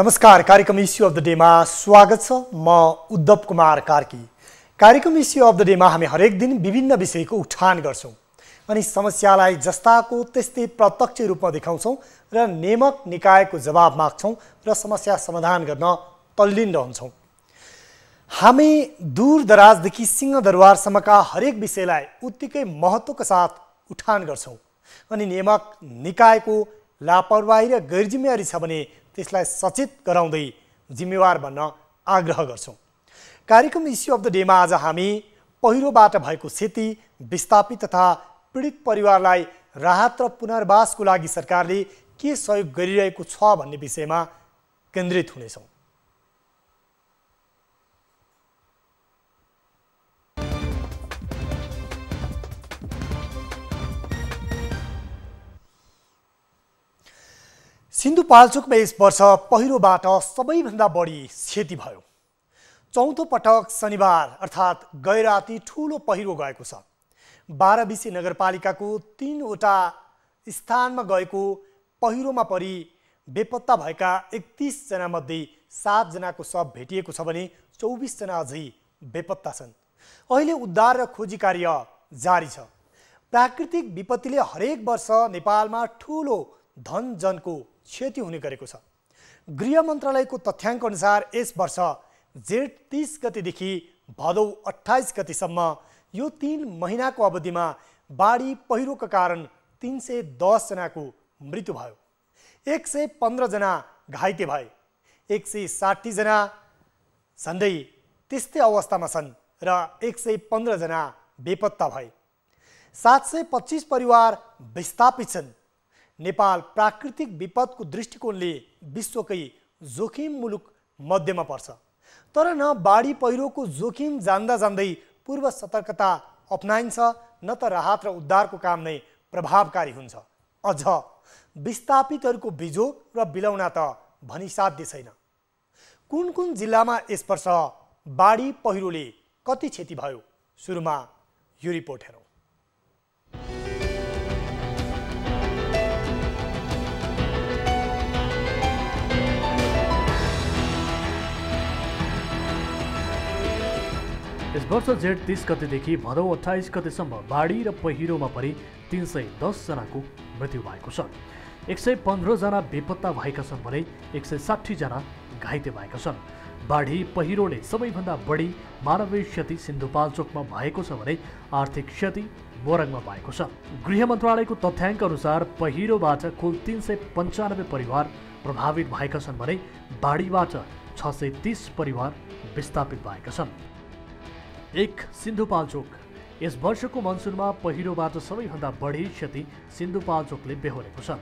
नमस्कार, कार्यक्रम issue of the डेमा स्वागत छ। म उद्धव कुमार कार्की। कार्यक्रम इस्यु अफ द डेमा हामी हरेक दिन विभिन्न विषयको उठान गर्छौं अनि समस्यालाई जस्ताको त्यस्तै प्रत्यक्ष रूपमा देखाउँछौं र नियामक निकायको जवाब माग्छौं र समस्या समाधान गर्न तल्लीन रहन्छौं। हामी दूरदराजदेखि सिंहदरबारसम्मका हरेक विषयलाई उत्तिकै महत्त्वका साथ उठान गर्छौं अनि नियामक निकायको लापरवाही र गैरजिम्मेवारी छ भने त्यसलाई सचेत गराउँदै जिम्मेवार बन्न आग्रह गर्छौं। कार्यक्रम इस्यु अफ द डेमा आज हामी पहिरोबाट भएको क्षति, विस्थापित तथा पीडित परिवारलाई राहत र पुनर्वासको लागि सरकारले के सहयोग गरिरहेको छ भन्ने विषयमा केन्द्रित हुनेछौं। सिन्धुपाल्चोकमा यस वर्ष पहिरोबाट सबैभन्दा बढी क्षति भयो। चौथो पटक शनिबार अर्थात् गैराती ठूलो पहिरो गएको छ। 12 बिसे नगरपालिकाको 3वटा स्थानमा गएको पहिरोमा परि बेपत्ता भएका 31 जना मध्ये 7 जनाको शव भेटिएको छ भने 24 जना अझै बेपत्ता छन्। अहिले उद्धार र खोजी कार्य जारी छ। प्राकृतिक विपत्तिले हरेक वर्ष नेपालमा ठूलो धनजनको क्षति हुने गरेको छ। गृह मन्त्रालयको तथ्याङ्क अनुसार यस वर्ष जेठ 30 गतेदेखि भदौ 28 गतेसम्म यो 3 महिनाको अवधिमा बाढी पहिरोका कारण 310 जनाको मृत्यु भयो। 115 जना घाइते भए। 160 जना झन्डै त्यस्तै अवस्थामा छन् र 115 जना बेपत्ता भए। 725 परिवार विस्थापित छन्। नेपाल प्राकृतिक विपदको दृष्टिकोणले विश्वकै जोखिम मुलुक मध्यमा पर्छ। तर न बाढी पहिरोको जोखिम जान्दा जान्दै पूर्व सतर्कता अपनाइन्छ न त राहत र उद्धारको काम नै प्रभावकारी हुन्छ। अझ विस्थापितहरूको बिजोग र बिलौना त भनिसाध्य छैन। कुन कुन जिल्लामा यस वर्ष बाढी पहिरोले कति क्षति भयो? सुरुमा यो रिपोर्ट हेरौँ। यस वर्ष जेठ 30 गतेदेखि भदौ 28 गतेसम्म बाढी र पहिरोमा परि 310 जनाको मृत्यु भएको छ। 115 जना बेपत्ता भएका छन् भने 160 जना घाइते भएका छन्। बाढी पहिरोले सबैभन्दा बढी मानवीय क्षति सिन्धुपाल्चोकमा भएको छ भने आर्थिक क्षति मोरङमा भएको छ। गृह मन्त्रालयको तथ्याङ्क अनुसार पहिरोबाट कुल 395 परिवार प्रभावित भएका छन् भने बाढीबाट 630 परिवार विस्थापित भएका छन्। एक सिन्धुपाल्चोक। यस वर्षको मनसुनमा पहिरोबाट सबैभन्दा बढी क्षति सिन्धुपाल्चोकले बेहोरेको छ।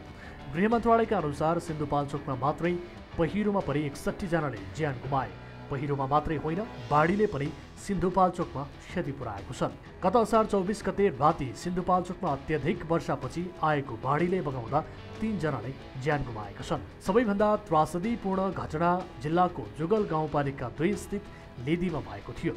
गृह मन्त्रालयका अनुसार सिन्धुपाल्चोकमा मात्रै पहिरोमा परि 61 जनाले ज्यान गुमाए। पहिरोमा मात्रै होइन, बाढीले पनि सिन्धुपाल्चोकमा क्षति पुर्याएको छ। गत असार 24 गते राति सिन्धुपाल्चोकमा अत्यधिक वर्षापछि आएको बाढीले बगाउँदा 3 जनाले ज्यान गुमाएका छन्। सबैभन्दा त्रासदीपूर्ण घटना जिल्लाको जुगल गाउँपालिका 2 स्थित लेदीमा भएको थियो।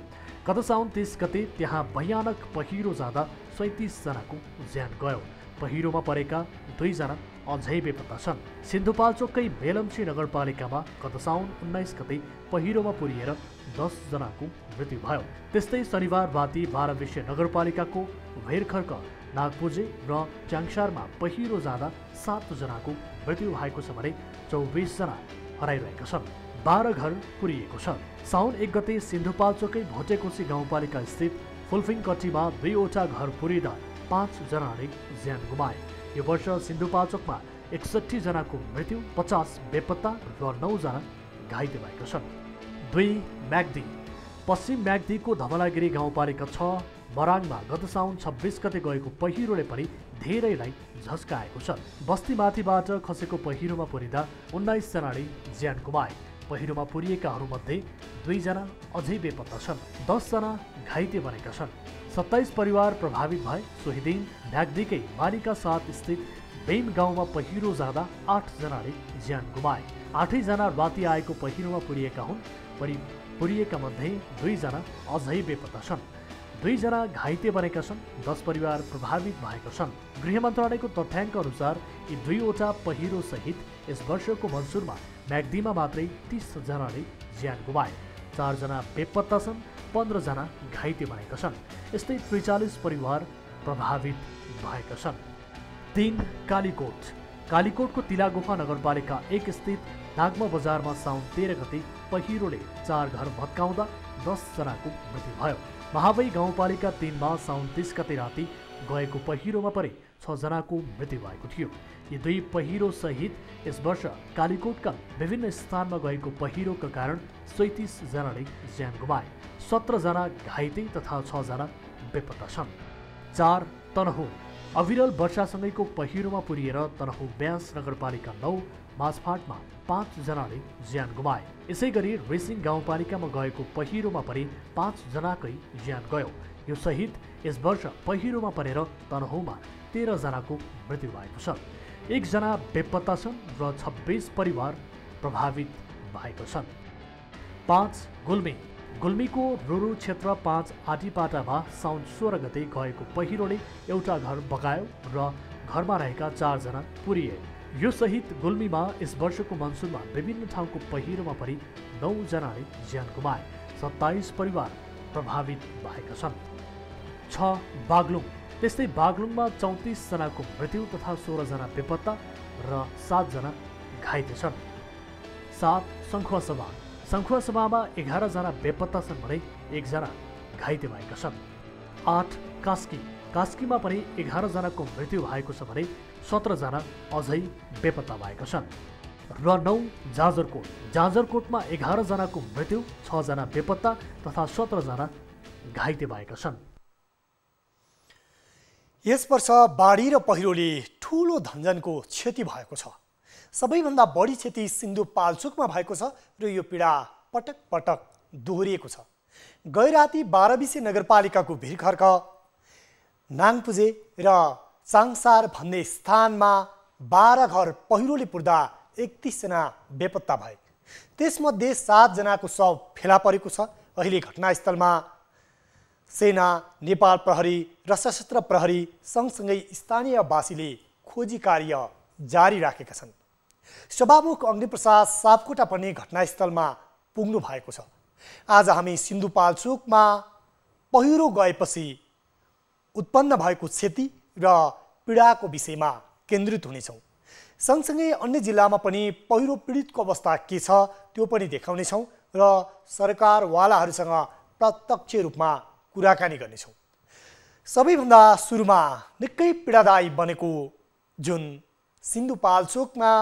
गत साउन 30 गते त्यहाँ भयानक पहिरो जाँदा 37 जनाको ज्यान गयो। पहिरोमा परेका 2 जना अझै बेपत्ता छन्। सिन्धुपाल्चोककै मेलम्ची नगरपालिकामा गत साउन 19 गते पहिरोमा पुरिएर 10 जनाको मृत्यु भयो। त्यस्तै शनिबार राति 12 बिसे नगरपालिकाको भेरखर्क, नागपुजे र च्याङसारमा पहिरो जाँदा 7 जनाको मृत्यु भएको छ भने 24 जना हराइरहेका छन्। 12 घर पुरिएको छ। साउन 1 गते सिन्धुपाल्चोकै भोटेकोशी गाउँपालिका स्थित फुलफिङकट्टीमा 2वटा घर पुरिँदा 5 जनाले ज्यान गुमाए। यो वर्ष सिन्धुपाल्चोकमा 61 जनाको मृत्यु, 50 बेपत्ता र 9 जना घाइते भएका छन्। 2 म्याग्दी। पश्चिम म्याग्दीको धमलागिरी गाउँपालिका 6 मराङमा गत साउन 26 गते गएको पहिरोले पनि धेरैलाई झस्काएको छ। बस्तीमाथिबाट खसेको पहिरोमा परिँदा 19 जनाले ज्यान गुमाए। पहिरोमा पुरिएकाहरूमध्ये 2 जना अझै बेपत्ता छन्। 10 जना घाइते बनेका छन्। 27 परिवार प्रभावित भए। सोही दिन म्याग्दीकै मालिका 7 स्थित बेम गाउँमा पहिरो जाँदा 8 जनाले ज्यान गुमाए। 8 जना राति आएको पहिरोमा पुरिएका हुन्। पुरिएका मध्ये 2 जना अझै बेपत्ता छन्। 2 जना घाइते बनेका छन्, 10 परिवार प्रभावित भएका छन्। गृह मन्त्रालयको तथ्याङ्क अनुसार यी 2वटा पहिरो सहित यस वर्षको मनसुनमा म्याग्दीमा मात्रै 30 जनाले ज्यान गुमाए। 4 जना बेपत्ता छन्, 15 जना घाइते बनेका छन्। यस्तै 43 परिवार प्रभावित भएका छन्। 3 कालीकोट। कालीकोटको तिलागुफा नगरपालिका 1 स्थित नागमा बजारमा साउन 13 गते पहिरोले 4 घर भत्काउँदा 10 जनाको मृत्यु भयो। महावै गाउँपालिका 3 मा साउन 30 गते राति गएको पहिरोमा परे 6 जनाको मृत्यु भएको थियो। यी 2 पहिरो सहित यस वर्ष कालीकोटका विभिन्न स्थानमा गएको पहिरोका कारण 37 जनाले ज्यान गुमाए। 17 जना घाइते तथा 6 जना बेपत्ता छन्। 4 तनहुँ। अविरल वर्षासँगैको पहिरोमा पुरिएर तनहुँ ब्यास नगरपालिका 9 माझफाटमा 5 जनाले ज्यान गुमाए। यसै गरी रेसिङ गाउँपालिकामा गएको पहिरोमा परि 5 जनाकै ज्यान गयो। यो सहित यस वर्ष पहिरोमा परेर तनहुँमा 13 जनाको मृत्यु भएको छ। 1 जना बेपत्ता छन् र 26 परिवार प्रभावित भएका छन्। 5 गुल्मी। गुल्मीको रुरु क्षेत्र 5 आटीपाटामा साउन 16 गते गएको पहिरोले एउटा घर बगायो र घरमा रहेका 4 जना पुरिए। यो सहित गुल्मीमा यस वर्षको मनसुनमा विभिन्न ठाउँको पहिरोमा परि 9 जनाले ज्यान गुमाए। 27 परिवार प्रभावित भएका छन्। 6 बागलुङ। त्यस्तै बागलुङमा 34 जनाको मृत्यु तथा 16 जना बेपत्ता र 7 जना घाइते छन्। 7 सङ्खुवासभा। सङ्खुवासभामा 11 जना बेपत्ता छन् भने 1 जना घाइते भएका छन्। 8 कास्की। कास्कीमा पनि 11 जनाको मृत्यु भएको छ भने 17 जना अझै बेपत्ता भएका छन्। र 9 जाजरकोट। जाजरकोटमा 11 जनाको मृत्यु, 6 जना बेपत्ता तथा 17 जना घाइते भएका छन्। यस वर्ष बाढी र पहिरोले ठूलो धनजनको क्षति भएको छ। सबैभन्दा बढी क्षति सिन्धुपाल्चोकमा भएको छ र यो पीडा पटक पटक दोहोरिएको छ। गैराती 12 बिसे नगरपालिकाको भिरखर्क, नाङपुजे र चाङसार भन्ने स्थानमा 12 घर पहिरोले पुर्दा 31 जना बेपत्ता भए। त्यसमध्ये 7 जनाको शव फेला परेको छ। अहिले घटनास्थलमा सेना, नेपाल प्रहरी र सशस्त्र प्रहरी सँगसँगै स्थानीयवासीले खोजी कार्य जारी राखेका छन्। सभामुख अग्निप्रसाद सापकोटा पनि घटनास्थलमा पुग्नु भएको छ। आज हामी सिन्धुपाल्चोकमा पहिरो गएपछि उत्पन्न भएको क्षति र पीडाको विषयमा केन्द्रित हुनेछौँ। सँगसँगै अन्य जिल्लामा पनि पहिरो पीडितको अवस्था के छ त्यो पनि देखाउनेछौँ र सरकारवालाहरूसँग प्रत्यक्ष रूपमा कुराकानी गर्नेछौँ। सबैभन्दा सुरुमा निकै पीडादायी बनेको जुन सिन्धुपाल्चोकमा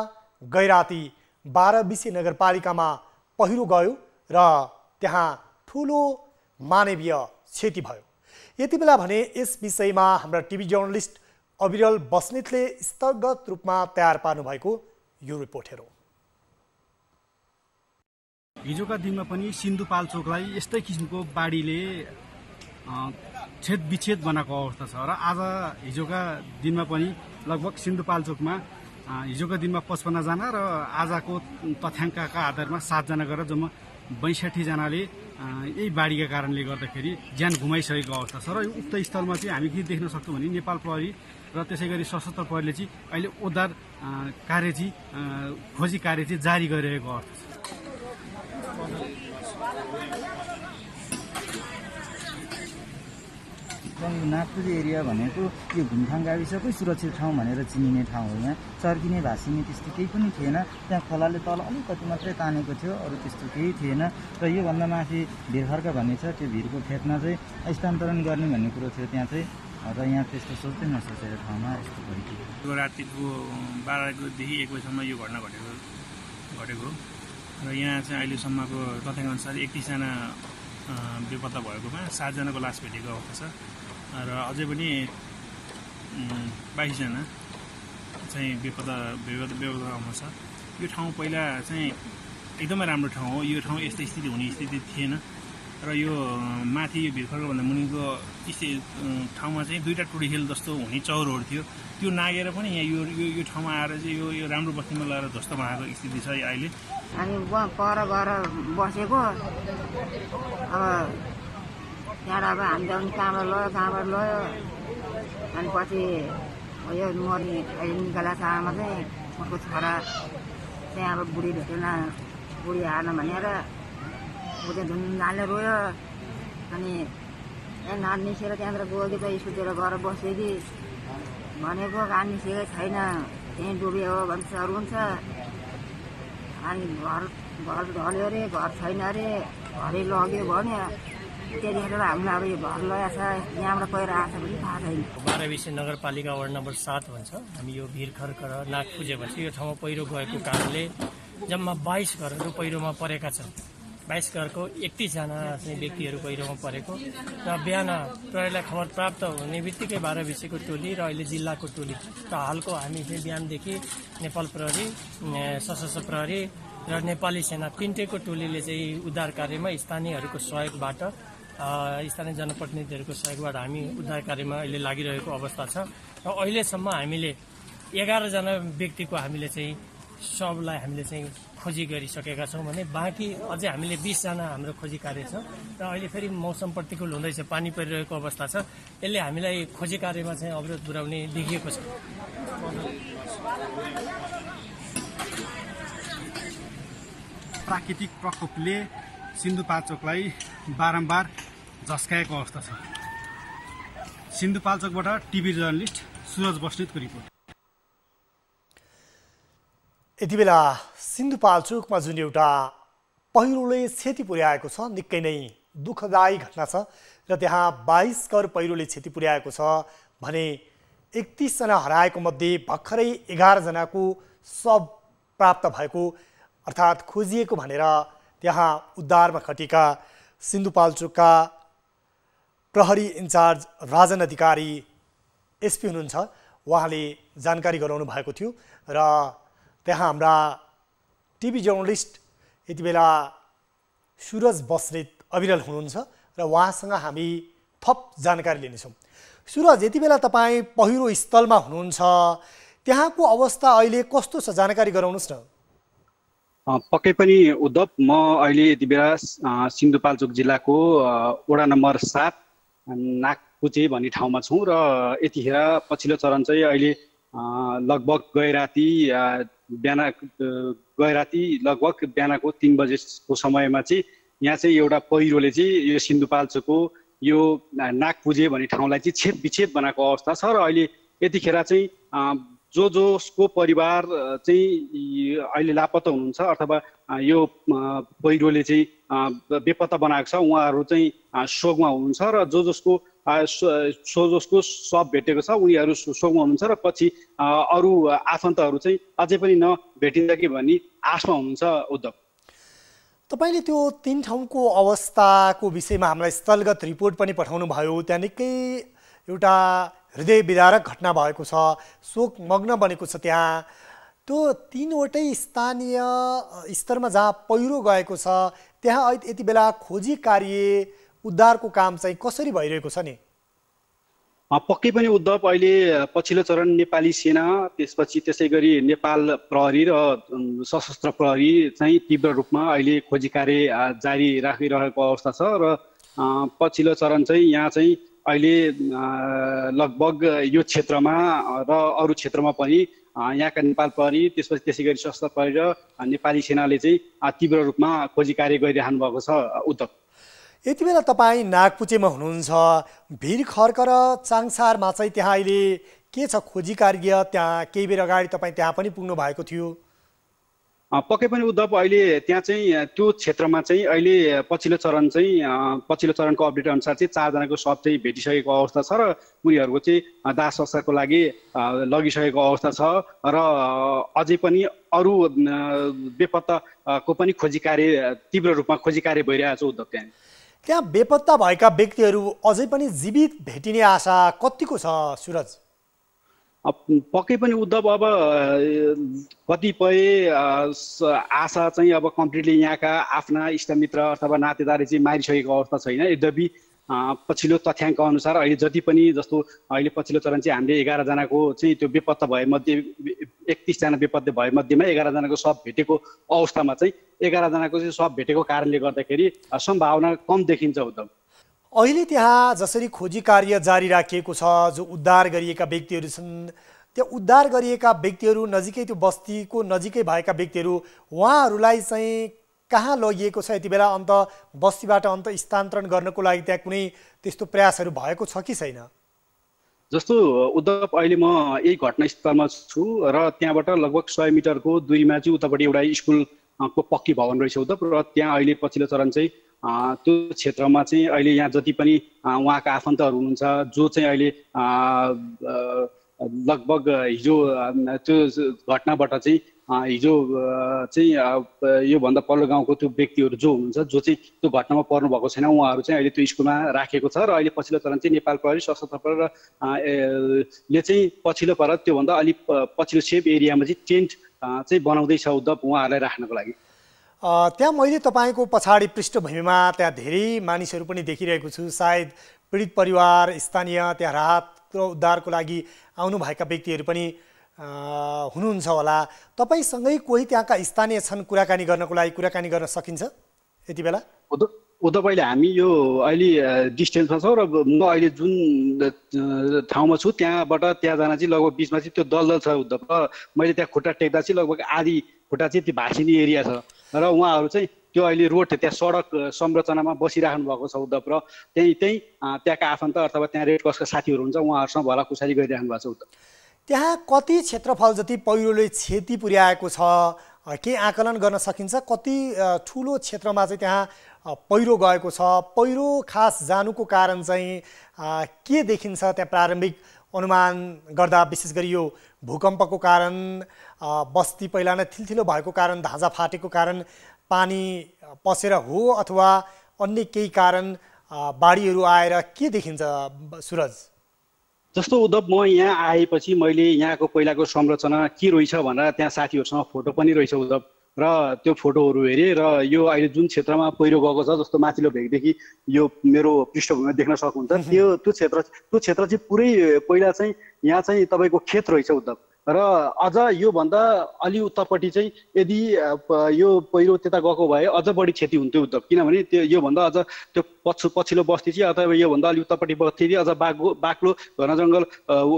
गैराती 12 बिसे नगरपालिकामा पहिरो गयो र त्यहाँ ठुलो मानवीय क्षति भयो। यति बेला भने यस विषयमा हाम्रा टिभी जर्नलिस्ट अविरल बस्नेतले स्थलगत रूपमा तयार पार्नु भएको यो रिपोर्ट हेरौँ। हिजोका दिनमा पनि सिन्धुपाल्चोकलाई यस्तै किसिमको बाढीले छेद विच्छेद बनाएको अवस्था छ र आज हिजोका दिनमा पनि लगभग सिन्धुपाल्चोकमा हिजोका दिनमा 55 जना र आजको तथ्याङ्कका आधारमा 7 जना गरेर जम्मा 62 जनाले यही बाढीका कारणले गर्दाखेरि ज्यान गुमाइसकेको अवस्था छ। र उक्त स्थलमा चाहिँ हामी के देख्न सक्छौँ भने नेपाल प्रहरी र त्यसै गरी सशस्त्र प्रहरीले चाहिँ अहिले उद्धार कार्य चाहिँ खोजी कार्य चाहिँ जारी गरिरहेको अवस्था छ। नागपुर एरिया भनेको यो घुमथाङ गाविसकै सुरक्षित ठाउँ भनेर चिनिने ठाउँ हो। यहाँ चर्किने भाँसिने त्यस्तो केही पनि थिएन। त्यहाँ खोलाले तल अलिकति मात्रै तानेको थियो, अरू त्यस्तो केही थिएन। र योभन्दा माथि भिरखर्क भन्ने छ, त्यो भिरको खेतमा चाहिँ स्थानान्तरण गर्ने भन्ने कुरो थियो त्यहाँ चाहिँ। र यहाँ त्यस्तो सोच्दै नसोचेर ठाउँमा यस्तो भयो। रातिको 12देखि 1 बजीसम्म यो घटना घटेको र यहाँ चाहिँ अहिलेसम्मको तथ्याङ्कअनुसार 31 जना बेपत्ता भएकोमा 7 जनाको लास भेटेको अवस्था छ र अझै पनि 22 जना चाहिँ बेपत्ता अवस्था छ। यो ठाउँ पहिला चाहिँ एकदमै राम्रो ठाउँ हो। यो ठाउँ यस्तो स्थिति हुने स्थिति थिएन र यो माथि यो भिरखर्कभन्दा मुनिको ठाउँमा चाहिँ 2टा टुडीखेल जस्तो हुने चौरहरू थियो। त्यो नागेर पनि यहाँ यो ठाउँमा आएर चाहिँ यो राम्रो बस्तीमा लगाएर ध्वस्त भएको स्थिति छ अहिले। हामी पर गएर बसेको, अब त्यहाँबाट अब हामीले पनि कहाँबाट लयो अनि पछि यो मर्ने अहिले निकाला छ आमा चाहिँ उसको छोरा चाहिँ अब बुढी भेटेन बुढी हार्न भनेर ऊ चाहिँ धुमधामले रोयो अनि नानी निस्केर त्यहाँबाट गयो कि चाहिँ स्कुलतिर गएर बस्यो कि भनेको काम निस्केकै छैन त्यहीँ डुब्यो हो भन्छ रुन्छ अनि घर ढल्यो अरे घर छैन अरे घरै लग्यो भन्यो त्यतिखेर हामीलाई अब यो घर लगाएको छ यहाँबाट पहिरो आएको छ भने थाहा छैन। बाह्रविसे नगरपालिका वार्ड नम्बर 7 भन्छ हामी यो भिरखर्क र नागपुजे भन्छ यो ठाउँमा पहिरो गएको कारणले जम्मा 22 घरहरू पहिरोमा परेका छन्। 22 घरको 31 जना चाहिँ व्यक्तिहरू पहिरोमा परेको र बिहान प्रहरीलाई खबर प्राप्त हुने बित्तिकै बाह्रविसेको टोली र अहिले जिल्लाको टोली र हालको हामी चाहिँ बिहानदेखि नेपाल प्रहरी सशस्त्र प्रहरी र नेपाली सेना तीनटैको टोलीले चाहिँ उद्धार कार्यमा स्थानीयहरूको सहयोगबाट स्थानीय जनप्रतिनिधिहरूको सहयोगबाट हामी उद्धार कार्यमा अहिले लागिरहेको अवस्था छ र अहिलेसम्म हामीले 11 जना व्यक्तिको हामीले चाहिँ शवलाई हामीले चाहिँ खोजी गरिसकेका छौँ भने बाँकी अझै हामीले 20 जना हाम्रो खोजी कार्य छ र अहिले फेरि मौसम प्रतिकूल हुँदैछ पानी परिरहेको अवस्था छ यसले हामीलाई खोजी कार्यमा चाहिँ अवरोध पुर्याउने देखिएको छ। प्राकृतिक प्रकोपले सिन्धुपाल्चोकलाई बारम्बार झस्काएको अवस्था छ। सिन्धुपाल्चोकबाट टिभी जर्नलिस्ट सुरज बस्नेतको रिपोर्ट। यति बेला सिन्धुपाल्चोकमा जुन एउटा पहिरोले क्षति पुर्याएको छ निकै नै दुःखदायी घटना छ र त्यहाँ 22 घर पहिरोले क्षति पुर्याएको छ भने 31 जना हराएको मध्ये भर्खरै 11 जनाको शव प्राप्त भएको अर्थात् खोजिएको भनेर त्यहाँ उद्धारमा खटेका सिन्धुपाल्चोकका प्रहरी इन्चार्ज राजन अधिकारी एसपी हुनुहुन्छ उहाँले जानकारी गराउनु भएको थियो र त्यहाँ हाम्रा टिभी जर्नलिस्ट यति बेला सुरज बस्नेत अविरल हुनुहुन्छ र उहाँसँग हामी थप जानकारी लिनेछौँ। सुरज, यति बेला तपाईँ पहिरो स्थलमा हुनुहुन्छ, त्यहाँको अवस्था अहिले कस्तो छ जानकारी गराउनुहोस् न। पक्कै पनि उद्धव, म अहिले यति बेला सिन्धुपाल्चोक जिल्लाको वडा नम्बर 7 नागपुचे भन्ने ठाउँमा छौँ र यतिखेर पछिल्लो चरण चाहिँ अहिले लगभग लगभग बिहानको 3 बजेको समयमा चाहिँ यहाँ चाहिँ एउटा पहिरोले चाहिँ यो सिन्धुपाल्चोकको यो नागपुजे भन्ने ठाउँलाई चाहिँ छेदविच्छेद बनाएको अवस्था छ र अहिले यतिखेर चाहिँ जसको परिवार चाहिँ अहिले लापत्ता हुनुहुन्छ अथवा यो पहिरोले चाहिँ बेपत्ता बनाएको छ उहाँहरू चाहिँ शोकमा हुनुहुन्छ र जसको शव भेटेको छ उनीहरू शोकमा हुनुहुन्छ र पछि अरू आफन्तहरू चाहिँ अझै पनि नभेटिँदा कि भन्ने आशमा हुनुहुन्छ। उद्धव, तपाईँले त्यो 3 ठाउँको अवस्थाको विषयमा हामीलाई स्थलगत रिपोर्ट पनि पठाउनु भयो। त्यहाँ निकै एउटा हृदय विदारक घटना भएको छ, शोक मग्न बनेको छ। त्यहाँ त्यो 3वटै स्थानीय स्तरमा जहाँ पहिरो गएको छ त्यहाँ यति बेला खोजी कार्य उद्धारको काम चाहिँ कसरी भइरहेको छ नि? पक्कै पनि उद्धव, अहिले पछिल्लो चरण नेपाली सेना त्यसपछि त्यसै गरी नेपाल प्रहरी र सशस्त्र प्रहरी चाहिँ तीव्र रूपमा अहिले खोजी कार्य जारी राखिरहेको अवस्था छ र पछिल्लो चरण चाहिँ यहाँ चाहिँ अहिले लगभग यो क्षेत्रमा र अरू क्षेत्रमा पनि यहाँका नेपाल प्रहरी त्यसपछि त्यसै गरी सशस्त्र प्रहरी र नेपाली सेनाले चाहिँ तीव्र रूपमा खोजी कार्य गरिरहनु भएको छ। उद्धव, यति बेला तपाईँ नागपुचेमा हुनुहुन्छ, भिरखर्क र चाङसारमा चाहिँ त्यहाँ अहिले के छ खोजी कार्य? त्यहाँ केही बेर अगाडि तपाईँ त्यहाँ पनि पुग्नु भएको थियो। पक्कै पनि उद्धव, अहिले त्यहाँ चाहिँ त्यो क्षेत्रमा चाहिँ अहिले पछिल्लो चरणको अपडेट अनुसार चाहिँ 4 जनाको शव चाहिँ भेटिसकेको अवस्था छ र उनीहरूको चाहिँ दाह संस्कारको लागि लगिसकेको अवस्था छ र अझै पनि अरू बेपत्ताको पनि खोजी कार्य तीव्र रूपमा खोजी कार्य भइरहेको छ। उद्धव, त्यहाँ बेपत्ता भएका व्यक्तिहरू अझै पनि जीवित भेटिने आशा कतिको छ सुरज? पक्कै पनि उद्धव, अब कतिपय आशा चाहिँ अब कम्प्लिटली यहाँका आफ्ना इष्टमित्र अथवा नातेदारले चाहिँ मारिसकेको अवस्था छैन। यद्यपि पछिल्लो तथ्याङ्क अनुसार अहिले जति पनि जस्तो अहिले पछिल्लो चरण चाहिँ हामीले 11 जनाको चाहिँ त्यो बेपत्ता भएमध्ये 31 जना बेपत्ता भएमध्येमा 11 जनाको शव भेटेको अवस्थामा चाहिँ 11 जनाको चाहिँ शव भेटेको कारणले गर्दाखेरि सम्भावना कम देखिन्छ। उद्धव, अहिले त्यहाँ जसरी खोजी कार्य जारी राखिएको छ, जो उद्धार गरिएका व्यक्तिहरू छन्, त्यो उद्धार गरिएका व्यक्तिहरू नजिकै त्यो बस्तीको नजिकै भएका व्यक्तिहरू उहाँहरूलाई चाहिँ कहाँ लगिएको छ? यति बेला अन्त बस्तीबाट अन्त स्थानान्तरण गर्नको लागि त्यहाँ कुनै त्यस्तो प्रयासहरू भएको छ कि छैन? जस्तो उद्धव, अहिले म यही घटनास्थलमा छु र त्यहाँबाट लगभग 100 मिटरको दूरीमा चाहिँ उतापट्टि एउटा स्कुलको पक्की भवन रहेछ उद्धव, र त्यहाँ अहिले पछिल्लो चरण चाहिँ त्यो क्षेत्रमा चाहिँ अहिले यहाँ जति पनि उहाँका आफन्तहरू हुनुहुन्छ, जो चाहिँ अहिले लगभग हिजो त्यो घटनाबाट चाहिँ हिजो चाहिँ योभन्दा पल्लो गाउँको त्यो व्यक्तिहरू जो हुनुहुन्छ, जो चाहिँ त्यो घटनामा पर्नुभएको छैन, उहाँहरू चाहिँ अहिले त्यो स्कुलमा राखेको छ। र अहिले पछिल्लो चरण चाहिँ नेपाल प्रहरी, सशस्त्र प्रहरीले चाहिँ पछिल्लो पर त्योभन्दा अलिक पछिल्लो सेफ एरियामा चाहिँ टेन्ट चाहिँ बनाउँदैछ उद्धव उहाँहरूलाई राख्नको लागि। त्यहाँ मैले तपाईँको पछाडि पृष्ठभूमिमा त्यहाँ धेरै मानिसहरू पनि देखिरहेको छु। सायद पीडित परिवार, स्थानीय, त्यहाँ राहत र उद्धारको लागि आउनुभएका व्यक्तिहरू पनि हुनुहुन्छ होला। तपाईँसँगै कोही त्यहाँका स्थानीय छन् कुराकानी गर्नको लागि? कुराकानी गर्न सकिन्छ यति बेला? उद्धव, अहिले हामी यो अहिले डिस्टेन्समा छौँ र म अहिले जुन ठाउँमा छु त्यहाँबाट त्यहाँ जान चाहिँ लगभग बिचमा चाहिँ त्यो दलदल छ उद्धव। र मैले त्यहाँ खुट्टा टेक्दा चाहिँ लगभग आधी खुट्टा चाहिँ त्यो भासिने एरिया छ र उहाँहरू चाहिँ त्यो अहिले रोड त्यहाँ सडक संरचनामा बसिराख्नु भएको छ उद्धव। र त्यहाँका आफन्त अथवा त्यहाँ रेड क्रसका साथीहरू हुन्छ, उहाँहरूसँग भलाकुसारी गरिराख्नु भएको छ उद्धव। त्यहाँ कति क्षेत्रफल जति पहिरोले क्षति पुर्याएको छ, के आकलन गर्न सकिन्छ? कति ठुलो क्षेत्रमा चाहिँ त्यहाँ पहिरो गएको छ? पहिरो खास जानुको कारण चाहिँ के देखिन्छ त्यहाँ प्रारम्भिक अनुमान गर्दा? विशेष गरी यो भूकम्पको कारण, बस्ती पहिला नै थिलथिलो भएको कारण, धाजा फाटेको कारण पानी पसेर हो, अथवा अन्य केही कारण बाढीहरू आएर के देखिन्छ सुरज? जस्तो उद्धव, म यहाँ आएपछि मैले यहाँको पहिलाको संरचना के रहेछ भनेर त्यहाँ साथीहरूसँग फोटो पनि रहेछ उद्धव, र त्यो फोटोहरू हेरेँ र यो अहिले जुन क्षेत्रमा पहिरो गएको छ, जस्तो माथिल्लो भेगदेखि यो मेरो पृष्ठभूमिमा देख्न सक्नुहुन्छ, त्यो क्षेत्र चाहिँ पुरै पहिला चाहिँ यहाँ चाहिँ तपाईँको खेत रहेछ उद्धव। र अझ योभन्दा अलि उतापट्टि चाहिँ यदि यो पहिरो त्यता गएको भए अझ बढी क्षति हुन्थ्यो उद्धव, किनभने त्यो योभन्दा अझ त्यो पछिल्लो बस्ती चाहिँ अथवा योभन्दा अलि उतापट्टि बस्ती अझ बाक्लो घन जङ्गल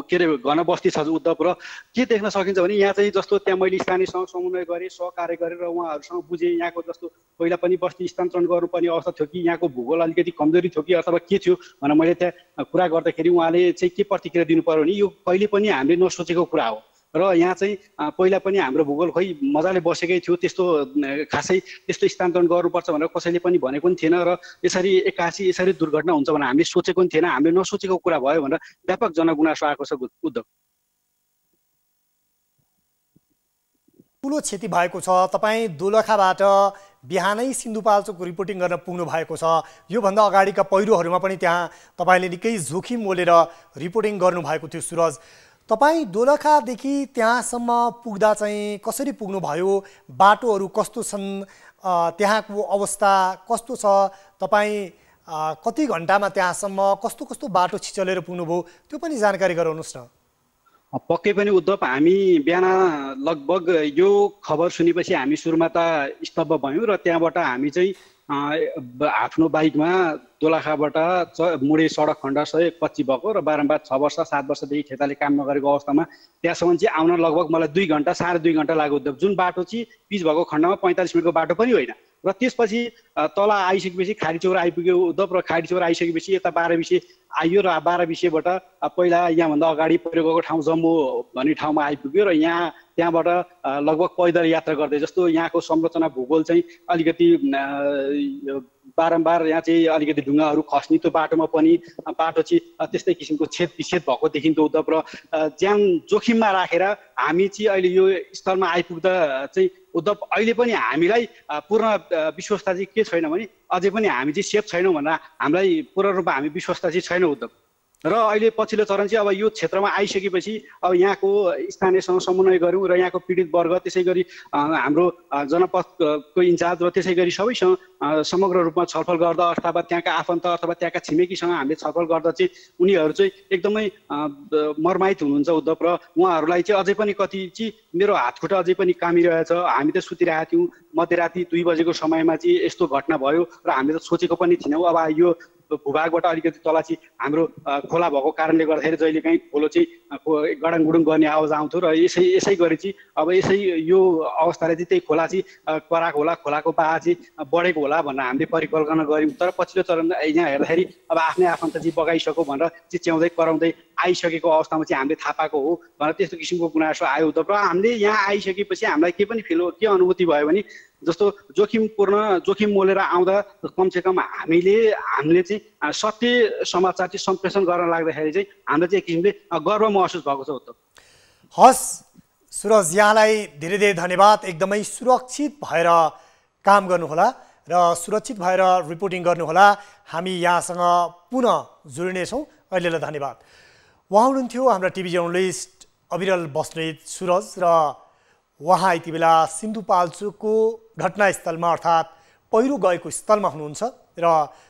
के अरे घन बस्ती छ उद्धव। र के देख्न सकिन्छ भने यहाँ चाहिँ जस्तो त्यहाँ मैले स्थानीयसँग समन्वय गरेँ, सहकार्य गरेर उहाँहरूसँग बुझेँ यहाँको जस्तो पहिला पनि बस्ती स्थानान्तरण गर्नुपर्ने अवस्था थियो कि यहाँको भूगोल अलिकति कमजोरी थियो कि अथवा के थियो भनेर मैले त्यहाँ कुरा गर्दाखेरि उहाँले चाहिँ के प्रतिक्रिया दिनु पर्यो भने यो कहिले पनि हामीले नसोचेको कुरा हो र यहाँ चाहिँ पहिला पनि हाम्रो भूगोल खोइ मजाले बसेकै थियो, त्यस्तो खासै त्यस्तो स्थानान्तरण गर्नुपर्छ भनेर कसैले पनि भनेको पनि थिएन र यसरी एक्कासी यसरी दुर्घटना हुन्छ भनेर हामीले सोचेको पनि थिएन, हामीले नसोचेको कुरा भयो भनेर व्यापक जनगुनासो आएको छ उद्धव। ठुलो क्षति भएको छ। तपाईँ दोलखाबाट बिहानै सिन्धुपाल्चोकको रिपोर्टिङ गर्न पुग्नु भएको छ। योभन्दा अगाडिका पहिरोहरूमा पनि त्यहाँ तपाईँले निकै जोखिम मोलेर रिपोर्टिङ गर्नुभएको थियो सुरज। तपाईँ दोलखादेखि त्यहाँसम्म पुग्दा चाहिँ कसरी पुग्नुभयो? बाटोहरू कस्तो छन्? त्यहाँको अवस्था कस्तो छ? तपाईँ कति घन्टामा त्यहाँसम्म कस्तो कस्तो बाटो छिचलेर पुग्नुभयो त्यो पनि जानकारी गराउनुहोस् न। पक्कै पनि उद्धव, हामी बिहान लगभग यो खबर सुनेपछि हामी सुरुमा त स्तब्ध भयौँ र त्यहाँबाट हामी चाहिँ आफ्नो बाइकमा दोलखाबाट मुडे सडक खण्ड 125 भएको र बारम्बार 6 वर्ष 7 वर्षदेखि खेताले काम नगरेको अवस्थामा त्यहाँसम्म चाहिँ आउन लगभग मलाई 2 घन्टा साढे 2 घन्टा लाग्यो उद्धव, जुन बाटो चाहिँ पिच भएको खण्डमा 45 मिनटको बाटो पनि होइन। र त्यसपछि तल आइसकेपछि खाडी चौर आइपुग्यो उद्धव, र खाडी चौर आइसकेपछि यता 12 बिसे आइयो र 12 बिसेबाट पहिला यहाँभन्दा अगाडि पहिरो गएको ठाउँ जम्मू भन्ने ठाउँमा आइपुग्यो र त्यहाँबाट लगभग पैदल यात्रा गर्दै, जस्तो यहाँको संरचना भूगोल चाहिँ अलिकति बारम्बार यहाँ चाहिँ अलिकति ढुङ्गाहरू खस्ने, त्यो बाटोमा पनि बाटो चाहिँ त्यस्तै किसिमको छेद भएको देखिन्थ्यो उद्धव। र ज्यान जोखिममा राखेर हामी चाहिँ अहिले यो स्थलमा आइपुग्दा चाहिँ उद्धव अहिले पनि हामीलाई पूर्ण विश्वस्ता चाहिँ के छैन भने अझै पनि हामी चाहिँ सेफ छैनौँ भनेर हामीलाई पूर्ण रूपमा हामी विश्वस्ता चाहिँ छैन उद्धव। र अहिले पछिल्लो चरण चाहिँ अब यो क्षेत्रमा आइसकेपछि अब यहाँको स्थानीयसँग समन्वय गऱ्यौँ र यहाँको पीडित वर्ग, त्यसै गरी हाम्रो जनपदको इन्चार्ज र त्यसै गरी सबैसँग समग्र रूपमा छलफल गर्दा अथवा त्यहाँका आफन्त अथवा त्यहाँका छिमेकीसँग हामीले छलफल गर्दा चाहिँ उनीहरू चाहिँ एकदमै मर्माहित हुनुहुन्छ उद्धव। र उहाँहरूलाई चाहिँ अझै पनि कति चाहिँ मेरो हातखुट्टा अझै पनि कामिरहेछ, हामी त सुतिरहेका थियौँ, मध्यराति 2 बजेको समयमा चाहिँ यस्तो घटना भयो र हामीले त सोचेको पनि थिएनौँ। अब यो भूभागबाट अलिकति तल चाहिँ हाम्रो खोला भएको कारणले गर्दाखेरि जहिलेकाहीँ खोलो चाहिँ गडाङगुडुङ गर्ने आवाज आउँथ्यो र यसै गरी चाहिँ अब यसै यो अवस्थाले चाहिँ त्यही खोला चाहिँ कराएको होला, खोलाको बहाव चाहिँ बढेको होला भनेर हामीले परिकल्पना गऱ्यौँ। तर पछिल्लो चरणमा यहाँ हेर्दाखेरि अब आफ्नै आफन्त चाहिँ बगाइसक्यो भनेर चिच्याउँदै कराउँदै आइसकेको अवस्थामा चाहिँ हामीले थाहा पाएको हो भनेर त्यस्तो किसिमको गुनासो आयो। त र हामीले यहाँ आइसकेपछि हामीलाई के पनि के अनुभूति भयो भने जस्तो जोखिम मोलेर आउँदा कमसेकम हामीले चाहिँ सत्य समाचार चाहिँ सम्प्रेषण गर्न लाग्दाखेरि चाहिँ हामीलाई चाहिँ एक किसिमले गर्व महसुस भएको छ। हस् सुरज, यहाँलाई धेरै धेरै धन्यवाद। एकदमै सुरक्षित भएर काम गर्नुहोला र सुरक्षित भएर रिपोर्टिङ गर्नुहोला। हामी यहाँसँग पुनः जोडिनेछौँ। अहिलेलाई धन्यवाद। उहाँ हुनुहुन्थ्यो हाम्रा टिभी जर्नलिस्ट अविरल बस्नेत सुरज र उहाँ यति बेला सिन्धुपाल्चोकको घटनास्थलमा अर्थात् पहिरो गएको स्थलमा हुनुहुन्छ र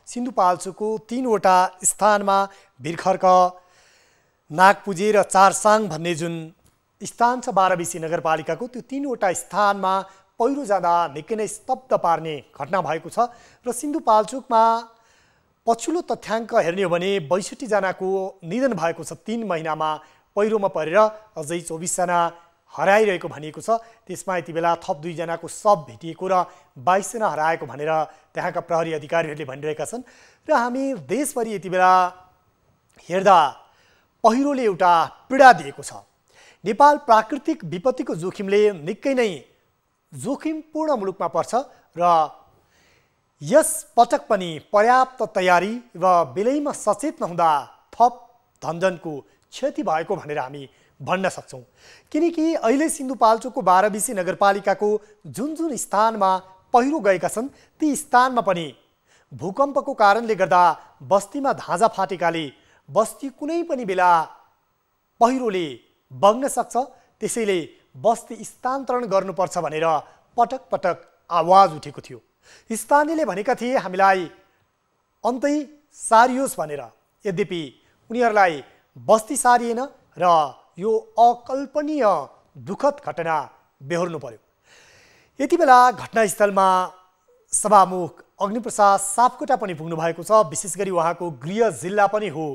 सिन्धुपाल्चोकको 3वटा स्थानमा भिरखर्क, नागपुजे र चारसाङ भन्ने जुन स्थान छ 12 नगरपालिकाको, त्यो 3वटा स्थानमा पहिरो जाँदा निकै नै स्तब्ध पार्ने घटना भएको छ। र सिन्धुपाल्चोकमा पछिल्लो तथ्याङ्क हेर्ने हो भने 62 जनाको निधन भएको छ 3 महिनामा पहिरोमा परेर, अझै 24 जना हराइरहेको भनिएको छ। त्यसमा यति बेला थप 2 जनाको शव भेटिएको र 22 जना हराएको भनेर त्यहाँका प्रहरी अधिकारीहरूले भनिरहेका छन्। र हामी देशभरि यति बेला हेर्दा पहिरोले एउटा पीडा दिएको छ। नेपाल प्राकृतिक विपत्तिको जोखिमले निकै नै जोखिमपूर्ण मुलुकमा पर्छ र यस पटक पनि पर्याप्त तयारी र बेलैमा सचेत नहुँदा थप धनजनको क्षति भएको भनेर हामी भन्न सक्छौँ। किनकि अहिले सिन्धुपाल्चोकको 12 नगरपालिकाको जुन स्थानमा पहिरो गएका छन् ती स्थानमा पनि भूकम्पको कारणले गर्दा बस्तीमा धाँजा फाटेकाले बस्ती कुनै पनि बेला पहिरोले बग्न सक्छ। त्यसैले बस्ती स्थानान्तरण गर्नुपर्छ भनेर पटक पटक आवाज उठेको थियो। स्थानीयले भनेका थिए हामीलाई अन्तै सारियोस् भनेर, यद्यपि उनीहरूलाई बस्ती सारिएन र यो अकल्पनीय दुःखद घटना बेहोर्नु पर्यो। यति बेला घटनास्थलमा सभामुख अग्निप्रसाद सापकोटा पनि पुग्नु भएको छ। विशेष गरी उहाँको गृह जिल्ला पनि हो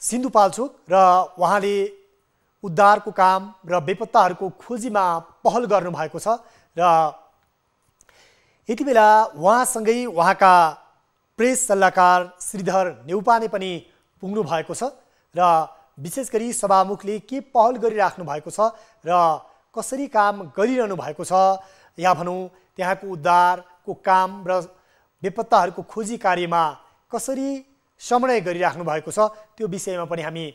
सिन्धुपाल्चोक र उहाँले उद्धारको काम र बेपत्ताहरूको खोजीमा पहल गर्नु भएको छ र यति बेला उहाँसँगै उहाँका प्रेस सल्लाहकार श्रीधर नेउपाने पनि पुग्नु भएको छ र विशेष गरी सभामुखले के पहल गरिराख्नु भएको छ र कसरी काम गरिरहनु भएको छ या भनौँ त्यहाँको उद्धारको काम र बेपत्ताहरूको खोजी कार्यमा कसरी समन्वय गरिराख्नु भएको छ त्यो विषयमा पनि हामी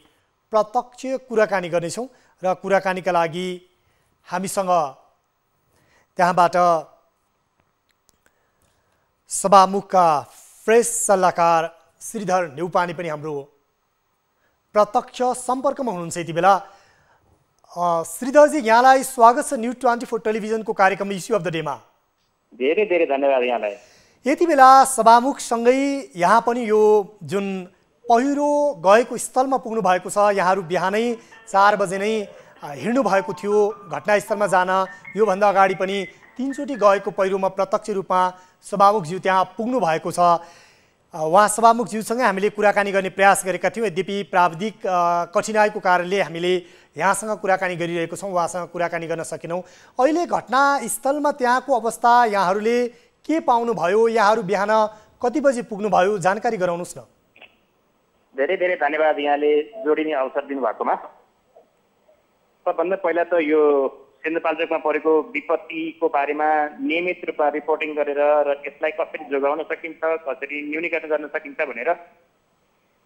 प्रत्यक्ष कुराकानी गर्नेछौँ। र कुराकानीका लागि हामीसँग त्यहाँबाट सभामुखका प्रेस सल्लाहकार श्रीधर नेउपाने पनि हाम्रो प्रत्यक्ष सम्पर्कमा हुनुहुन्छ यति बेला। श्रीधरजी, यहाँलाई स्वागत छ न्युज 24 टेलिभिजनको कार्यक्रम इस्यु अफ द डेमा। धेरै धेरै धन्यवाद यहाँलाई। यति बेला सभामुखसँगै यहाँ पनि यो जुन पहिरो गएको स्थलमा पुग्नु भएको छ, यहाँहरू बिहानै 4 बजे नै हिँड्नु भएको थियो घटनास्थलमा जान। योभन्दा अगाडि पनि 3 चोटि गएको पहिरोमा प्रत्यक्ष रूपमा सभामुखज्यू त्यहाँ पुग्नु भएको छ। उहाँ सभामुखज्यूसँगै हामीले कुराकानी गर्ने प्रयास गरेका थियौँ, यद्यपि प्राविधिक कठिनाइको कारणले हामीले यहाँसँग कुराकानी गरिरहेको छौँ, उहाँसँग कुराकानी गर्न सकेनौँ। अहिले घटनास्थलमा त्यहाँको अवस्था यहाँहरूले के पाउनुभयो? यहाँहरू बिहान कति बजे पुग्नुभयो? जानकारी गराउनुहोस् न। धेरै धेरै धन्यवाद यहाँले जोडिने अवसर दिनुभएकोमा। सबभन्दा पहिला त यो सिन्धुपाल्चोकमा परेको विपत्तिको बारेमा नियमित रूपमा रिपोर्टिङ गरेर र यसलाई कसरी जोगाउन सकिन्छ, कसरी न्यूनीकरण गर्न सकिन्छ भनेर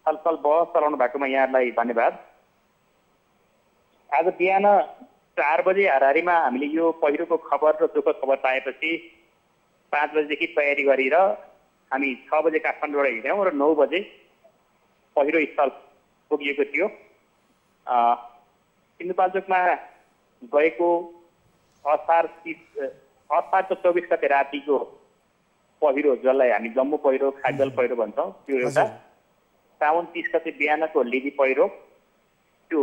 छलफल बहस चलाउनु भएकोमा यहाँलाई धन्यवाद। आज बिहान 4 बजे हाराहारीमा हामीले यो पहिरोको खबर र दुःखद खबर पाएपछि 5 बजेदेखि तयारी गरेर हामी 6 बजे काठमाडौँबाट हिँड्यौँ र 9 बजे पहिरो स्थल पुगिएको थियो। सिन्धुपाल्चोकमा गएको असारको 24 गते रातिको पहिरो, जसलाई हामी जम्मू पहिरो, खाजल पहिरो भन्छौँ, त्यो एउटा साउन 30 गते बिहानको लिगी पहिरो त्यो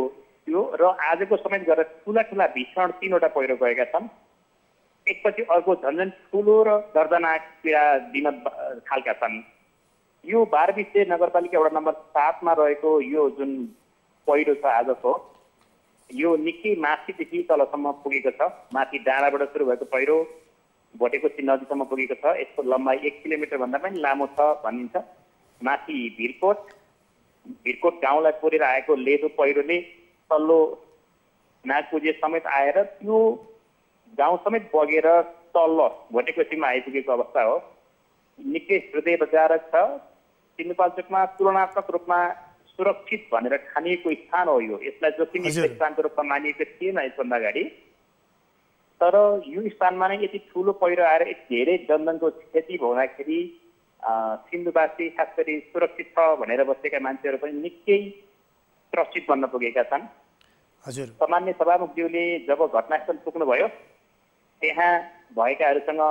र आजको समेत गरेर ठुला ठुला भीषण 3वटा पहिरो गएका छन्। एकपछि अर्को झन्झन ठुलो र दर्दनाक पीडा दिन खालका छन्। यो बारबिसे नगरपालिका वडा नम्बर 7 मा रहेको यो जुन पहिरो छ आजको यो निकै माथिदेखि तलसम्म पुगेको छ। माथि डाँडाबाट सुरु भएको पहिरो भोटेकोसी नदीसम्म पुगेको छ। यसको लम्बाइ 1 किलोमिटर भन्दा पनि लामो छ भनिन्छ। माथि भिरकोट गाउँलाई कोरेर आएको लेदो पहिरोले तल्लो नागपुजे समेत आएर त्यो गाउँ समेत बगेर तल्लो भोटेकोसीमा आइपुगेको अवस्था हो। निकै हृदय बजारक छ। सिन्धुपाल्चोकमा तुलनात्मक रूपमा सुरक्षित भनेर ठानिएको स्थान हो यो। यसलाई जोखिमयुक्त स्थानको रूपमा मानिएको थिएन यसभन्दा अगाडि। तर यो स्थानमा नै यति ठुलो पहिरो आएर यति धेरै जनधनको क्षति हुँदाखेरि सिन्धुवासी खास गरी सुरक्षित छ भनेर बसेका मान्छेहरू पनि निकै त्रसित बन्न पुगेका छन्। हजुर, सामान्य सभामुखज्यूले जब घटनास्थल पुग्नुभयो त्यहाँ भएकाहरूसँग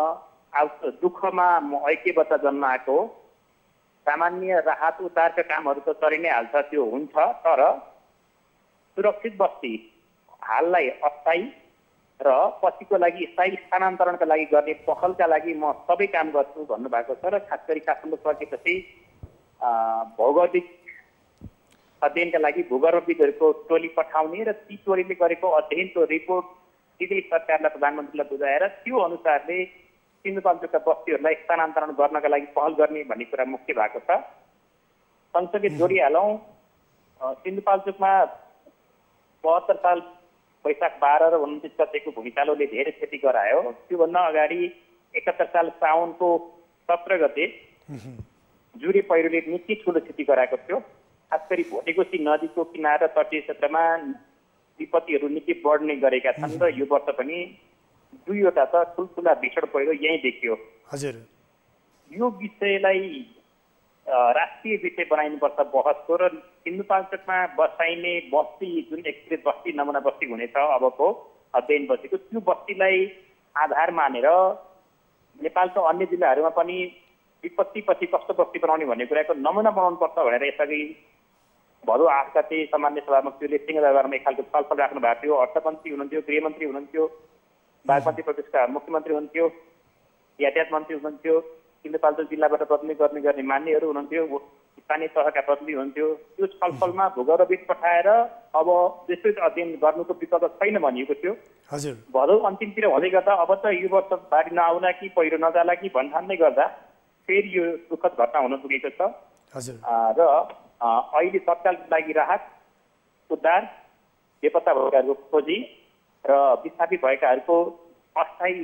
दुःखमा ऐक्यबद्ध जन्म आएको सामान्य राहत उद्धारका कामहरू त चलि नै हाल्छ, त्यो हुन्छ। तर सुरक्षित बस्ती हाललाई अस्थायी र पछिको लागि स्थायी स्थानान्तरणका लागि गर्ने पहलका लागि म सबै काम गर्छु भन्नुभएको छ। र खास गरी काठमाडौँ सकेपछि भौगोलिक अध्ययनका लागि भूगर्भविदहरूको टोली पठाउने र ती टोलीले गरेको अध्ययनको रिपोर्ट सिधै सरकारलाई प्रधानमन्त्रीलाई बुझाएर त्यो अनुसारले सिन्धुपाल्चोकका बस्तीहरूलाई स्थानान्तरण गर्नका लागि पहल गर्ने भन्ने कुरा मुख्य भएको छ। सँगसँगै जोडिहालौँ सिन्धुपाल्चोकमा 72 साल वैशाख 12 र 29 गतेको भूमिचालोले धेरै क्षति गरायो। त्योभन्दा अगाडि 71 साल साउनको 17 गते जुरे पहिरोले निकै ठुलो क्षति गराएको थियो। खास गरी भोटेकोसी नदीको किनारा तटीय क्षेत्रमा विपत्तिहरू निकै बढ्ने गरेका छन् र यो वर्ष पनि 2वटा त ठुल्ठुला भीषण पहिरो यहीँ देखियो। हजुर, यो विषयलाई राष्ट्रिय विषय बनाइनुपर्छ बहसको र सिन्धुपाल्चोकमा बसाइने बस्ती जुन एकीकृत बस्ती नमुना बस्ती हुनेछ अबको अध्ययन बस्तीको त्यो बस्तीलाई आधार मानेर नेपालको अन्य जिल्लाहरूमा पनि विपत्तिपछि कस्तो बस्ती बनाउने भन्ने कुराको नमुना बनाउनुपर्छ भनेर यसअघि भदौ 8 गते सामान्य सभामुखज्यूले सिंहदरबारमा एक खालको छलफल राख्नु भएको थियो। अर्थमन्त्री हुनुहुन्थ्यो, गृहमन्त्री हुनुहुन्थ्यो, बागमती प्रदेशका मुख्यमन्त्री हुनुहुन्थ्यो, यातायात मन्त्री हुनुहुन्थ्यो, सिन्धुपाल्चोक जिल्लाबाट प्रतिनिधि गर्ने मान्यहरू हुनुहुन्थ्यो, स्थानीय तहका प्रतिनिधि हुनुहुन्थ्यो। त्यो छलफलमा भूगर्भविद पठाएर अब विस्तृत अध्ययन गर्नुको विकल्प छैन भनिएको थियो। हजुर, भदौ अन्तिमतिर हुँदै गर्दा अब त यो वर्ष बाढी नआउला कि पहिरो नजाला कि भन्ठान्दै गर्दा फेरि यो दुःखद घटना हुन पुगेको छ। हजुर, र अहिले तत्कालको लागि राहत उद्धार, बेपत्ता भएकाहरूको खोजी र विस्थापित भएकाहरूको अस्थायी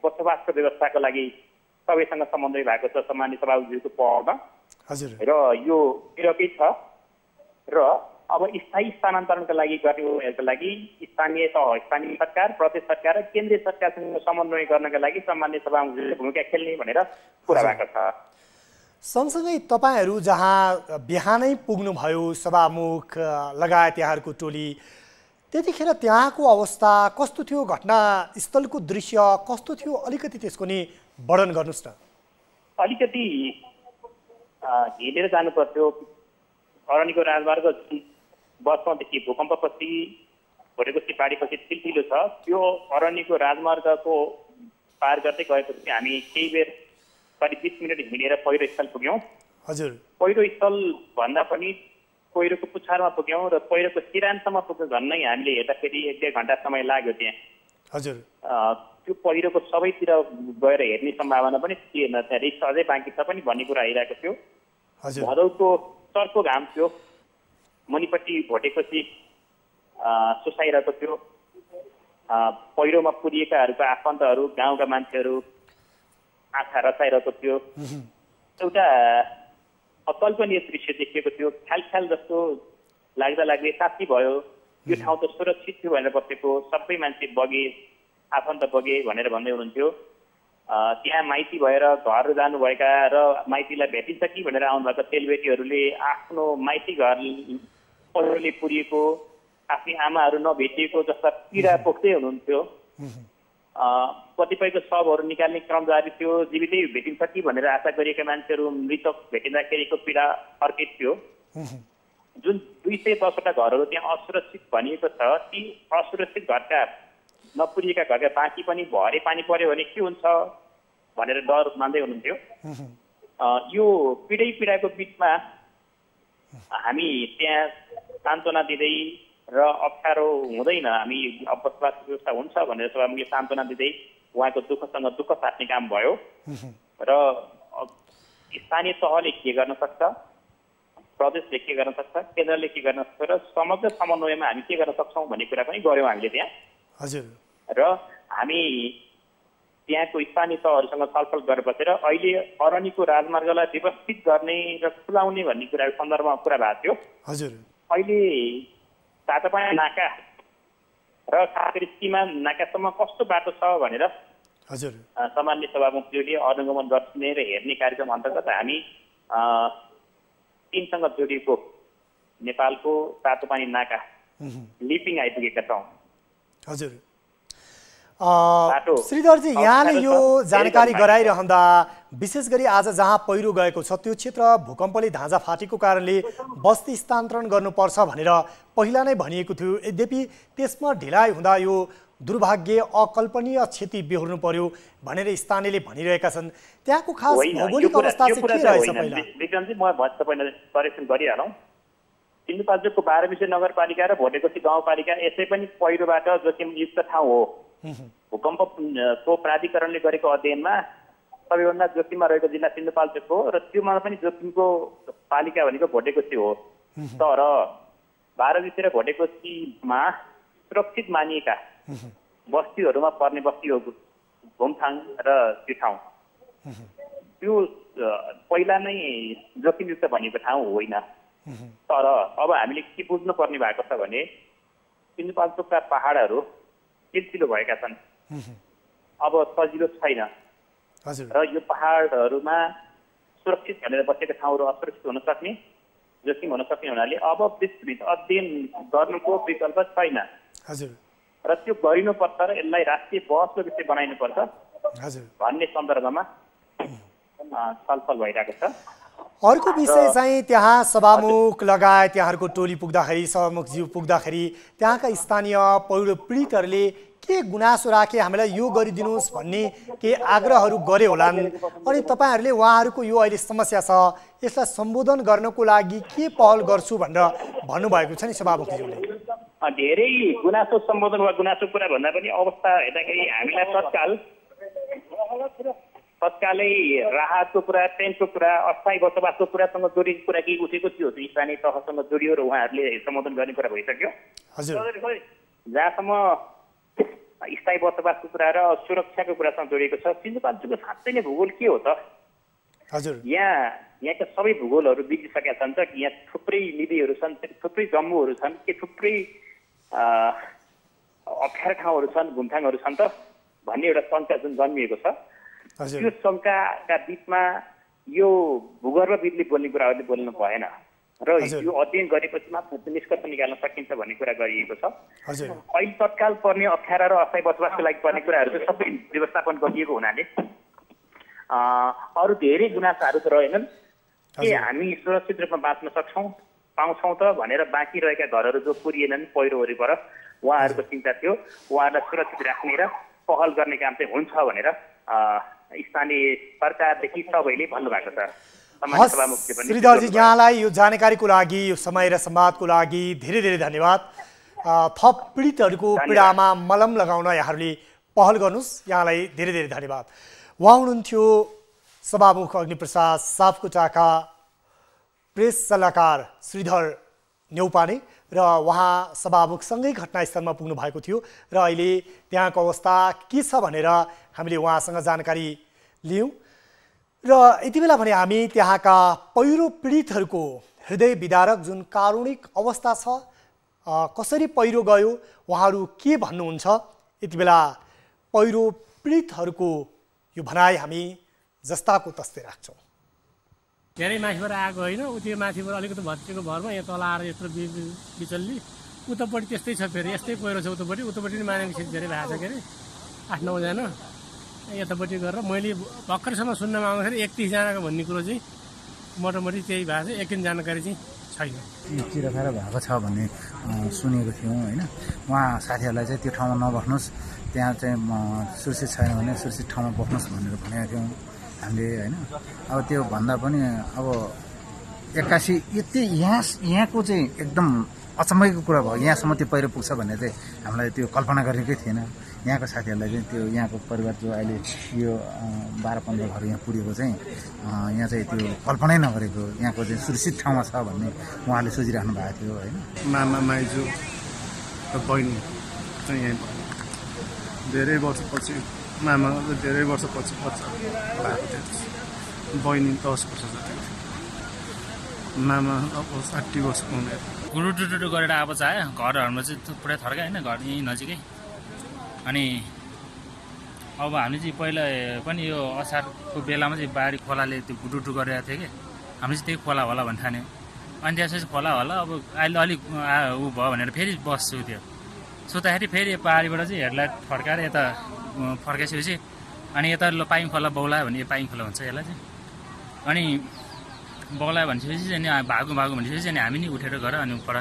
बसोबासको व्यवस्थाको लागि सबैसँग समन्वय भएको छ सामान्य सभामुखज्यूको पहलमा। हजुर, र यो विरकै छ र अब स्थायी स्थानान्तरणका लागि गर्नेहरूको लागि स्थानीय तह, स्थानीय सरकार, प्रदेश सरकार र केन्द्रीय सरकारसँग समन्वय गर्नका लागि सामान्य सभामुखज्यूले भूमिका खेल्ने भनेर कुरा भएको छ। सँगसँगै तपाईँहरू जहाँ बिहानै पुग्नुभयो सभामुख लगायत यहाँहरूको टोली, त्यतिखेर त्यहाँको अवस्था कस्तो थियो? घटनास्थलको दृश्य कस्तो थियो? अलिकति त्यसको नि वर्णन गर्नुहोस् न। अलिकति हिँडेर जानु पर्थ्यो। अरण्यको राजमार्ग बसमादेखि भूकम्पपछि भोटेकोसी बाढीपछि ठुल्ठुलो छ। त्यो अरण्यको राजमार्गको पार गर्दै गएपछि हामी केही बेर करिब 20 मिनट हिँडेर पहिरो स्थल पुग्यौँ। हजुर, पहिरो स्थल भन्दा पनि पहिरोको पुछारमा पुग्यौँ र पहिरोको सिरानसम्म पुग्नु झन्नै हामीले हेर्दाखेरि 1-1.5 घन्टा समय लाग्यो त्यहाँ। हजुर, त्यो पहिरोको सबैतिर गएर हेर्ने सम्भावना पनि थिएन, त्यहाँ रिस्क अझै बाँकी छ पनि भन्ने कुरा आइरहेको थियो। हजुर, भदौको चर्को घाम थियो, मुनिपट्टि भोटेकोसी सुसाइरहेको थियो। पहिरोमा पुरिएकाहरूको आफन्तहरू, गाउँका मान्छेहरू आँखा रचाइरहेको थियो। एउटा अकल्पनीय दृश्य देखिएको थियो। ख्याल जस्तो लाग्दै साँच्ची भयो यो ठाउँ त सुरक्षित थियो भनेर बसेको। सबै मान्छे बगे, आफन्त बगे भनेर भन्दै हुनुहुन्थ्यो। त्यहाँ माइती भएर घर जानुभएका र माइतीलाई भेटिन्छ कि भनेर आउनुभएका चेलीबेटीहरूले आफ्नो माइती घर पहिरोले पुरिएको, आफ्नै आमाहरू नभेटिएको जस्ता पीडा पोख्दै हुनुहुन्थ्यो। कतिपयको शवहरू निकाल्ने क्रम जारी थियो। जीवितै भेटिन्छ कि भनेर आशा गरिएका मान्छेहरू मृतक भेटिँदाखेरिको पीडा अर्कै थियो। जुन 210वटा घरहरू त्यहाँ असुरक्षित भनिएको छ, ती असुरक्षित घरका नपुरिएका घरका बाँकी पनि भरे पानी पर्यो भने के हुन्छ भनेर डर मान्दै हुनुहुन्थ्यो। यो पीडाको बिचमा हामी त्यहाँ सान्त्वना दिँदै र अप्ठ्यारो हुँदैन, हामी बसोबास व्यवस्था हुन्छ भनेर सभामुखले सान्त्वना दिँदै उहाँको दुःखसँग दुःख साट्ने काम भयो। र स्थानीय तहले के गर्न सक्छ, प्रदेशले के गर्न सक्छ, केन्द्रले के गर्न सक्छ र समग्र समन्वयमा हामी के गर्न सक्छौँ भन्ने कुरा पनि गऱ्यौँ हामीले त्यहाँ। हजुर। र हामी त्यहाँको स्थानीय तहहरूसँग छलफल गरेर बसेर अहिले अरनिको राजमार्गलाई व्यवस्थित गर्ने र खुलाउने भन्ने कुरा सन्दर्भमा कुरा भएको थियो। हजुर। अहिले तातोपानी नाका र काँक्री सीमा नाकासम्म कस्तो बाटो छ भनेर हजुर सामान्य सभामुखज्यूले अनुगमन गर्ने र हेर्ने कार्यक्रम अन्तर्गत हामी चीनसँग जोडिएको नेपालको तातोपानी नाका लिपिङ आइपुगेका छौँ। हजुर। श्रीधरजी, यहाँले यो जानकारी गराइरहँदा विशेष गरी आज जहाँ पहिरो गएको छ त्यो क्षेत्र भूकम्पले धाँजा फाटेको कारणले बस्ती स्थानान्तरण गर्नुपर्छ भनेर पहिला नै भनिएको थियो। यद्यपि त्यसमा ढिलाइ हुँदा यो दुर्भाग्य अकल्पनीय क्षति बेहोर्नु पर्यो भनेर स्थानीयले भनिरहेका छन्। त्यहाँको खास भौगोलिक अवस्था चाहिँ के रहेछ? पहिला विक्रमजी म तपाईँलाई करेक्सन गरिहालौँ। सिन्धुपाल्चोकको 12 विषय नगरपालिका र भोटेकोशी गाउँपालिका यसै पनि पहिरोबाट जोखिमयुक्त ठाउँ हो। भूकम्पको प्राधिकरणले गरेको अध्ययनमा सबैभन्दा जोखिममा रहेको जिल्ला सिन्धुपाल्चोक हो र त्योमा पनि जोखिमको पालिका भनेको भोटेकोशी हो। तर 12 विषय र भोटेकोशीमा सुरक्षित मानिएका बस्तीहरूमा पर्ने बस्ती हो घुमथाङ र त्यो ठाउँ। त्यो पहिला नै जोखिमयुक्त भनेको ठाउँ होइन। तर अब हामीले के बुझ्नुपर्ने भएको छ भने सिन्धुपाल्चोकका पहाडहरू सिलसिलो भएका छन्, अब सजिलो छैन र यो पहाडहरूमा सुरक्षित भनेर बसेका ठाउँहरू असुरक्षित हुन सक्ने, जोखिम हुन सक्ने हुनाले अब विस्तृत अध्ययन गर्नुको विकल्प छैन र त्यो गरिनुपर्छ र यसलाई राष्ट्रिय बहसको विषय बनाइनुपर्छ भन्ने सन्दर्भमा छलफल भइरहेको छ। अर्को विषय चाहिँ त्यहाँ सभामुख लगायत त्यहाँहरूको टोली पुग्दाखेरि, सभामुखज्यू पुग्दाखेरि त्यहाँका स्थानीय पहिरो पीडितहरूले के गुनासो राखे, हामीलाई यो गरिदिनुहोस् भन्ने के आग्रहहरू गरे होलान्। अनि तपाईँहरूले उहाँहरूको यो अहिले समस्या छ यसलाई सम्बोधन गर्नको लागि के पहल गर्छु भनेर भन्नुभएको छ नि सभामुखज्यूले? धेरै गुनासो सम्बोधन वा गुनासो कुरा भन्दा पनि अवस्था हेर्दाखेरि हामीलाई तत्कालै राहतको कुरा, टेन्टको कुरा, अस्थायी बसोबासको कुरासँग जोडिएको कुरा केही उठेको थियो, स्थानीय तहसँग जोडियो र उहाँहरूले सम्बोधन गर्ने कुरा भइसक्यो। जहाँसम्म स्थायी बसोबासको कुरा र सुरक्षाको कुरासँग जोडिएको छ, सिन्धुपाल्चोकको साँच्चै नै भूगोल के हो त? यहाँका सबै भूगोलहरू बिग्रिसकेका छन् त। यहाँ थुप्रै निधिहरू छन्, थुप्रै जम्मूहरू छन्, थुप्रै अप्ठ्यारा ठाउँहरू छन्, घुमथाङहरू छन् त भन्ने एउटा शङ्का जुन जन्मिएको छ, त्यो शङ्काका बिचमा यो भूगर्भविदले बोल्ने कुराहरूले बोल्नु भएन र यो अध्ययन गरेपछि मात्र निष्कर्ष निकाल्न सकिन्छ भन्ने कुरा गरिएको छ। अहिले तत्काल पर्ने अप्ठ्यारा र अस्थायी बसोबासको लागि पर्ने कुराहरू चाहिँ सबै व्यवस्थापन गरिएको हुनाले अरू धेरै गुनासाहरू त रहेनन्। के हामी सुरक्षित रूपमा बाँच्न पाउँछौँ त भनेर बाँकी रहेका घरहरू जो पुरिएनन् पहिरो वरिपर, उहाँहरूको चिन्ता थियो उहाँहरूलाई सुरक्षित राख्ने र पहल गर्ने काम चाहिँ हुन्छ भनेर स्थानीय सरकारदेखि सबैले भन्नुभएको छ। श्रीधरजी, यहाँलाई यो जानकारीको लागि, यो समय र संवादको लागि धेरै धेरै धन्यवाद। थप पीडितहरूको पीडामा मलम लगाउन यहाँहरूले पहल गर्नुहोस्, यहाँलाई धेरै धेरै धन्यवाद। उहाँ हुनुहुन्थ्यो सभामुख अग्निप्रसाद सापकोटाका प्रेस सल्लाहकार श्रीधर न्यौपाने र उहाँ सभामुखसँगै घटनास्थलमा पुग्नु भएको थियो र अहिले त्यहाँको अवस्था के छ भनेर हामीले उहाँसँग जानकारी लियौँ। र यति बेला भने हामी त्यहाँका पहिरो पीडितहरूको हृदय विदारक जुन कारुणिक अवस्था छ, कसरी पहिरो गयो, उहाँहरू के भन्नुहुन्छ, यति बेला पहिरो पीडितहरूको यो भनाइ हामी जस्ताको तस्तै राख्छौँ। धेरै माथिबाट आएको होइन, त्यो माथिबाट अलिकति भत्किएको भरमा यहाँ तल आएर यत्रो बिचल्ली, उतापट्टि त्यस्तै छ, फेरि यस्तै पहिरो छ उतापट्टि नि मानेको क्षति धेरै भएको छ के अरे, 8-9 जना यतापट्टि गरेर मैले भर्खरसम्म सुन्नमा आउँदाखेरि 31 जनाको भन्ने कुरो चाहिँ मोटामोटी त्यही भएको छ। एकिन जानकारी चाहिँ छैन। चिरफार भएको छ भन्ने सुनेको थियौँ होइन। उहाँ साथीहरूलाई चाहिँ त्यो ठाउँमा नबस्नुहोस्, त्यहाँ चाहिँ सुरक्षित छैन भने सुरक्षित ठाउँमा बस्नुहोस् भनेर भनेका थियौँ। हामीले होइन। अब त्यो भन्दा पनि अब 81 यति यहाँको चाहिँ एकदम अचम्मैको कुरा भयो। यहाँसम्म त्यो पहिरो पुग्छ भन्ने चाहिँ हामीलाई त्यो कल्पना गरेकै थिएन। यहाँको साथीहरूलाई चाहिँ त्यो यहाँको परिवार जो अहिले यो 12-15 घर यहाँ पुगेको चाहिँ यहाँ चाहिँ त्यो कल्पनै नगरेको, यहाँको चाहिँ सुरक्षित ठाउँमा छ भन्ने उहाँले सोचिराख्नु भएको थियो होइन। मामा माइजू र बहिनी चाहिँ यहीँ धेरै वर्षपछि, मामा धेरै वर्षपछि बच्चा भएको थियो। बहिनी 10 वर्ष जति, मामा अब 60 वर्षको उमेर। गुरुटुटु गरेर अब चाहिँ घरहरूमा चाहिँ पुरै थर्का होइन, घर यहीँ नजिकै। अनि अब हामी चाहिँ पहिला पनि यो असारको बेलामा चाहिँ बारी खोलाले त्यो गुटुटु गरिरहेको थियो कि हामीले चाहिँ त्यही खोला होला भन्ने ठान्यो। अनि त्यसपछि खोला होला अब अहिले अलिक ऊ भयो भनेर फेरि बस्छु त्यो सुत्दाखेरि फेरि पारीबाट चाहिँ हेडलाइट फर्काएर यता फर्काइसकेपछि अनि यता पाइङ खोला बौलायो भने यो पाइङ खोला हुन्छ यसलाई चाहिँ। अनि बौलायो भनेपछि अनि भागु भनेपछि अनि हामी नि उठेर गएर अनि पर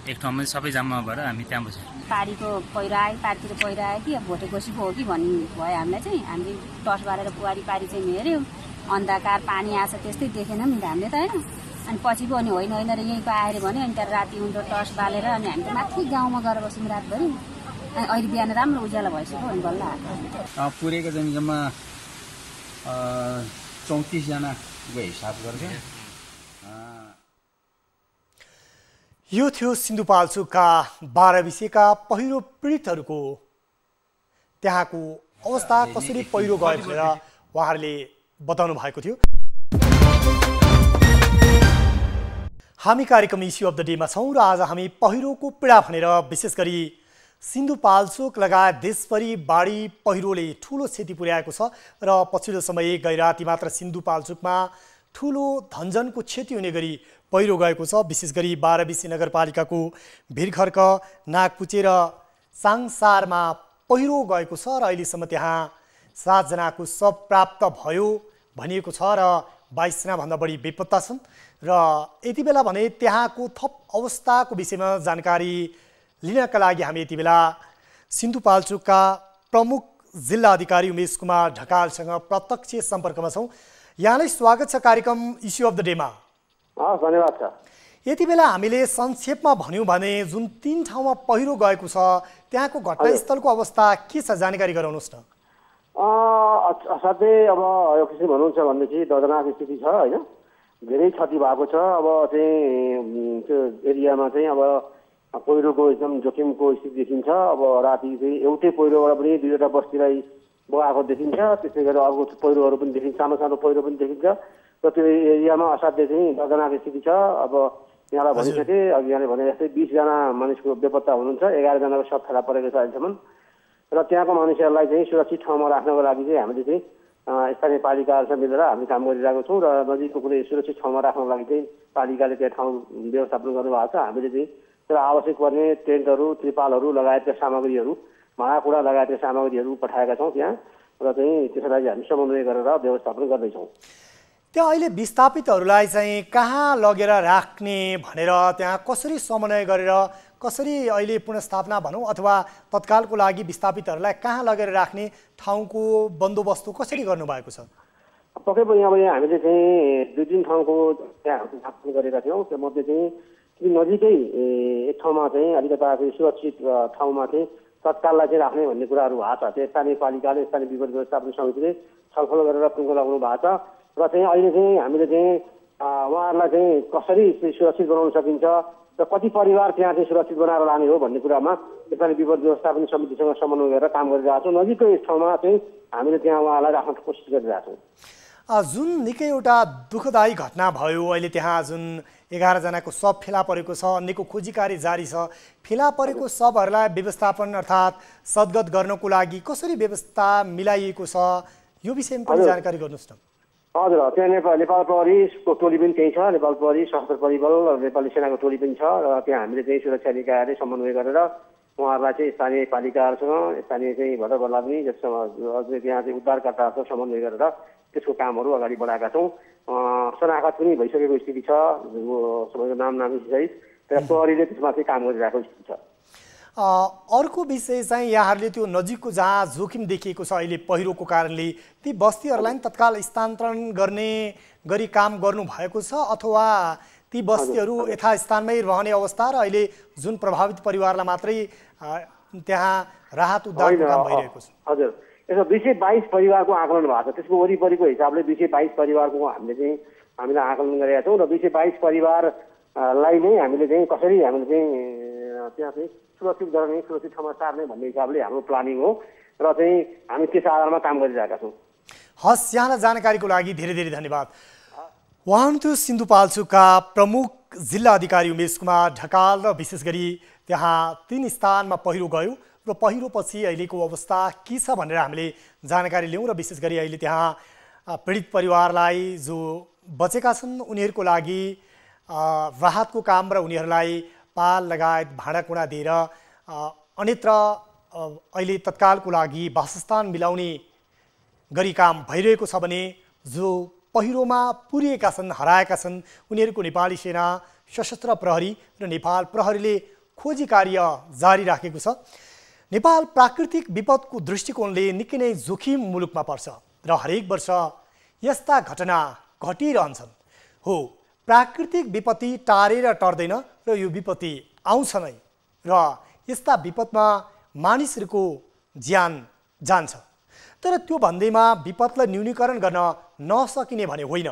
एक ठाउँमा सबै जम्मा भएर हामी त्यहाँ बस्यौँ। पारीको पहिरो आयो, पारीतिर पहिरो आयो कि अब भोटे गोसीको हो कि भन्ने भयो हामीलाई चाहिँ। हामीले टर्च बालेर बुहारी पारी चाहिँ हेऱ्यौँ, अन्धकार पानी आएछ त्यस्तै देखेनौँ नि हामीले त होइन। अनि पछि पो अनि होइन र यहीँको आएर भने अनि त्यहाँ राति उनीहरू टर्च बालेर अनि हामी त माथि गाउँमा गएर बस्यौँ रातभरि। अनि अहिले बिहान राम्रो उज्यालो भइसक्यो अनि बल्ल आएको। पुरेको चाहिँ जम्मा 34 जनाको हिसाब गर्छ। यो थियो सिन्धुपाल्चोकका 12 विषयका पहिरो पीडितहरूको त्यहाँको अवस्था कसरी पहिरो गयो भनेर उहाँहरूले बताउनु भएको थियो। हामी कार्यक्रम इस्यु अफ द डेमा छौँ र आज हामी पहिरोको पीडा भनेर विशेष गरी सिन्धुपाल्चोक लगायत देशभरि बाढी पहिरोले ठुलो क्षति पुर्याएको छ र पछिल्लो समय गैराती मात्र सिन्धुपाल्चोकमा ठुलो धनजनको क्षति हुने गरी पहिरो गएको छ। विशेष गरी 12 विसी नगरपालिकाको भिरखर्क, नागपुचे र साङसारमा पहिरो गएको छ र अहिलेसम्म त्यहाँ 7 जनाको शव प्राप्त भयो भनिएको छ र 22 जनाभन्दा बढी बेपत्ता छन्। र यति बेला भने त्यहाँको थप अवस्थाको विषयमा जानकारी लिनका लागि हामी यति बेला सिन्धुपाल्चोकका प्रमुख जिल्ला अधिकारी उमेश कुमार ढकालसँग प्रत्यक्ष सम्पर्कमा छौँ। यहाँलाई स्वागत छ कार्यक्रम इस्यु अफ द डेमा। धन्यवाद छ। यति बेला हामीले संक्षेपमा भन्यौँ भने जुन 3 ठाउँमा पहिरो गएको छ त्यहाँको घटनास्थलको अवस्था के छ जानकारी गराउनुहोस् न। असाध्यै अब यो किसिम भन्नुहुन्छ भनेदेखि दर्दनाक स्थिति छ होइन, धेरै क्षति भएको छ। अब चाहिँ त्यो एरियामा चाहिँ अब पहिरोको एकदम जोखिमको स्थिति देखिन्छ। अब राति चाहिँ एउटै पहिरोबाट पनि 2वटा बस्तीलाई बगाएको देखिन्छ। त्यसै गरी अर्को पहिरोहरू पनि देखिन्छ, सानो सानो पहिरो पनि देखिन्छ र त्यो एरियामा असाध्यै चाहिँ दर्दनाक स्थिति छ। अब यहाँलाई भनिसके अघि यहाँले भने जस्तै 20 जना मानिसको बेपत्ता हुनुहुन्छ, 11 जनाको शव फेला परेको छ अहिलेसम्म। र त्यहाँको मानिसहरूलाई चाहिँ सुरक्षित ठाउँमा राख्नको लागि चाहिँ हामीले चाहिँ स्थानीय पालिकाहरूसँग मिलेर हामी काम गरिरहेको छौँ र नजिकको कुनै सुरक्षित ठाउँमा राख्नको लागि चाहिँ पालिकाले त्यहाँ ठाउँ व्यवस्थापन गर्नुभएको छ। हामीले चाहिँ त्यसलाई आवश्यक पर्ने टेन्टहरू, त्रिपालहरू लगायतका सामग्रीहरू, भाँडाकुँडा लगायतका सामग्रीहरू पठाएका छौँ त्यहाँ र चाहिँ त्यसलाई हामी समन्वय गरेर व्यवस्थापन गर्दैछौँ। त्यहाँ अहिले विस्थापितहरूलाई चाहिँ कहाँ लगेर राख्ने भनेर त्यहाँ कसरी समन्वय गरेर कसरी अहिले पुनर्स्थापना भनौँ अथवा तत्कालको लागि विस्थापितहरूलाई कहाँ लगेर राख्ने ठाउँको बन्दोबस्त कसरी गर्नुभएको छ? पक्कै पनि अब यहाँ हामीले चाहिँ 2-3 ठाउँको त्यहाँ स्थापना गरेका थियौँ। त्योमध्ये चाहिँ नजिकै एक ठाउँमा चाहिँ अलिकता सुरक्षित ठाउँमा चाहिँ तत्काललाई चाहिँ राख्ने भन्ने कुराहरू भएको छ। त्यो स्थानीय पालिकाले, स्थानीय विपद व्यवस्थापन समितिले छलफल गरेर टुङ्गो लगाउनु भएको छ र चाहिँ अहिले चाहिँ हामीले चाहिँ उहाँहरूलाई चाहिँ कसरी सुरक्षित बनाउन सकिन्छ र कति परिवार त्यहाँ चाहिँ सुरक्षित बनाएर लाने हो भन्ने कुरामा स्थानीय विपद व्यवस्थापन समितिसँग समन्वय गरेर काम गरिरहेको छौँ। नजिकै ठाउँमा चाहिँ हामीले त्यहाँ उहाँलाई राख्न कोसिस गरिरहेको छौँ। जुन निकै एउटा दुःखदायी घटना भयो अहिले त्यहाँ जुन 11 जनाको शव फेला परेको छ, अन्यको खोजी कार्य जारी छ। फेला परेको शवहरूलाई व्यवस्थापन अर्थात् सद्गत गर्नको लागि कसरी व्यवस्था मिलाइएको छ यो विषयमा पनि जानकारी गर्नुहोस् न। हजुर, त्यहाँ नेपाल प्रहरीको टोली पनि त्यही छ, नेपाल प्रहरी, सशस्त्र परिबल र नेपाली सेनाको टोली पनि छ र त्यहाँ हामीले चाहिँ सुरक्षा निकायले समन्वय गरेर उहाँहरूलाई चाहिँ स्थानीय पालिकाहरूसँग, स्थानीय चाहिँ भदरबल्ला पनि जससँग त्यहाँ चाहिँ उद्धारकर्ताहरूसँग समन्वय गरेर त्यसको कामहरू अगाडि बढाएका छौँ। शनाखत पनि भइसकेको स्थिति छ सबैको नाम नामी सहित, तर प्रहरीले त्यसमा चाहिँ काम गरिरहेको स्थिति छ। अर्को विषय चाहिँ यहाँहरूले त्यो नजिकको जहाँ जोखिम देखिएको छ अहिले पहिरोको कारणले ती बस्तीहरूलाई तत्काल स्थानान्तरण गर्ने गरी काम गर्नु भएको छ अथवा ती बस्तीहरू यथास्थानमै रहने अवस्था र अहिले जुन प्रभावित परिवारलाई मात्रै त्यहाँ राहत उद्धारको काम भइरहेको छ? हजुर, यसो 222 परिवारको आकलन भएको छ। त्यसको वरिपरिको हिसाबले 222 परिवारको हामीले आकलन गरेका छौँ र 222 परिवारलाई नै हामीले चाहिँ कसरी हामीले चाहिँ त्यहाँ चाहिँ सुरक्षित गर्ने, सुरक्षित ठाउँमा सार्ने भन्ने हिसाबले हाम्रो प्लानिङ हो र चाहिँ हामी त्यस आधारमा काम गरिरहेका छौँ। हस्, यहाँलाई जानकारीको लागि धेरै धेरै धन्यवाद। उहाँ हुनुहुन्थ्यो सिन्धुपाल्चोकका प्रमुख जिल्ला अधिकारी उमेश कुमार ढकाल र विशेष गरी त्यहाँ 3 स्थानमा पहिरो गयो र पहिरोपछि अहिलेको अवस्था के छ भनेर हामीले जानकारी लियौँ र विशेष गरी अहिले त्यहाँ पीडित परिवारलाई जो बचेका छन् उनीहरूको लागि राहतको काम र उनीहरूलाई पाल लगायत भाँडाकुँडा दिएर अन्यत्र अहिले तत्कालको लागि वासस्थान मिलाउने गरी काम भइरहेको छ भने जो पहिरोमा पुरिएका छन्, हराएका छन् उनीहरूको नेपाली सेना, सशस्त्र प्रहरी र नेपाल प्रहरीले खोजी कार्य जारी राखेको छ। नेपाल प्राकृतिक विपदको दृष्टिकोणले निकै नै जोखिम मुलुकमा पर्छ र हरेक वर्ष यस्ता घटना घटिरहन्छन्। हो, प्राकृतिक विपत्ति टारेर टर्दैन र यो विपत्ति आउँछ नै र यस्ता विपदमा मानिसहरूको ज्यान जान्छ। तर त्यो भन्दैमा विपदलाई न्यूनीकरण गर्न नसकिने भने होइन।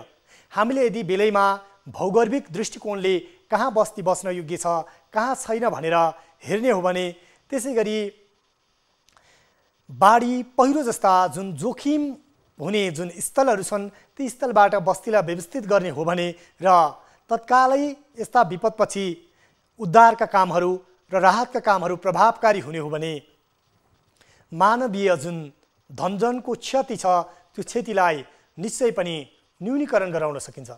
हामीले यदि बेलैमा भौगोलिक दृष्टिकोणले कहाँ बस्ती बस्न योग्य छ, कहाँ छैन भनेर हेर्ने हो भने त्यसै गरी बाढी पहिरो जस्ता जुन जोखिम हुने जुन स्थलहरू छन् ती स्थलबाट बस्तीलाई व्यवस्थित गर्ने हो भने र तत्कालै यस्ता विपदपछि उद्धारका कामहरू र राहतका कामहरू प्रभावकारी हुने हो भने मानवीय जुन धनजनको क्षति छ त्यो क्षतिलाई निश्चय पनि न्यूनीकरण गराउन सकिन्छ।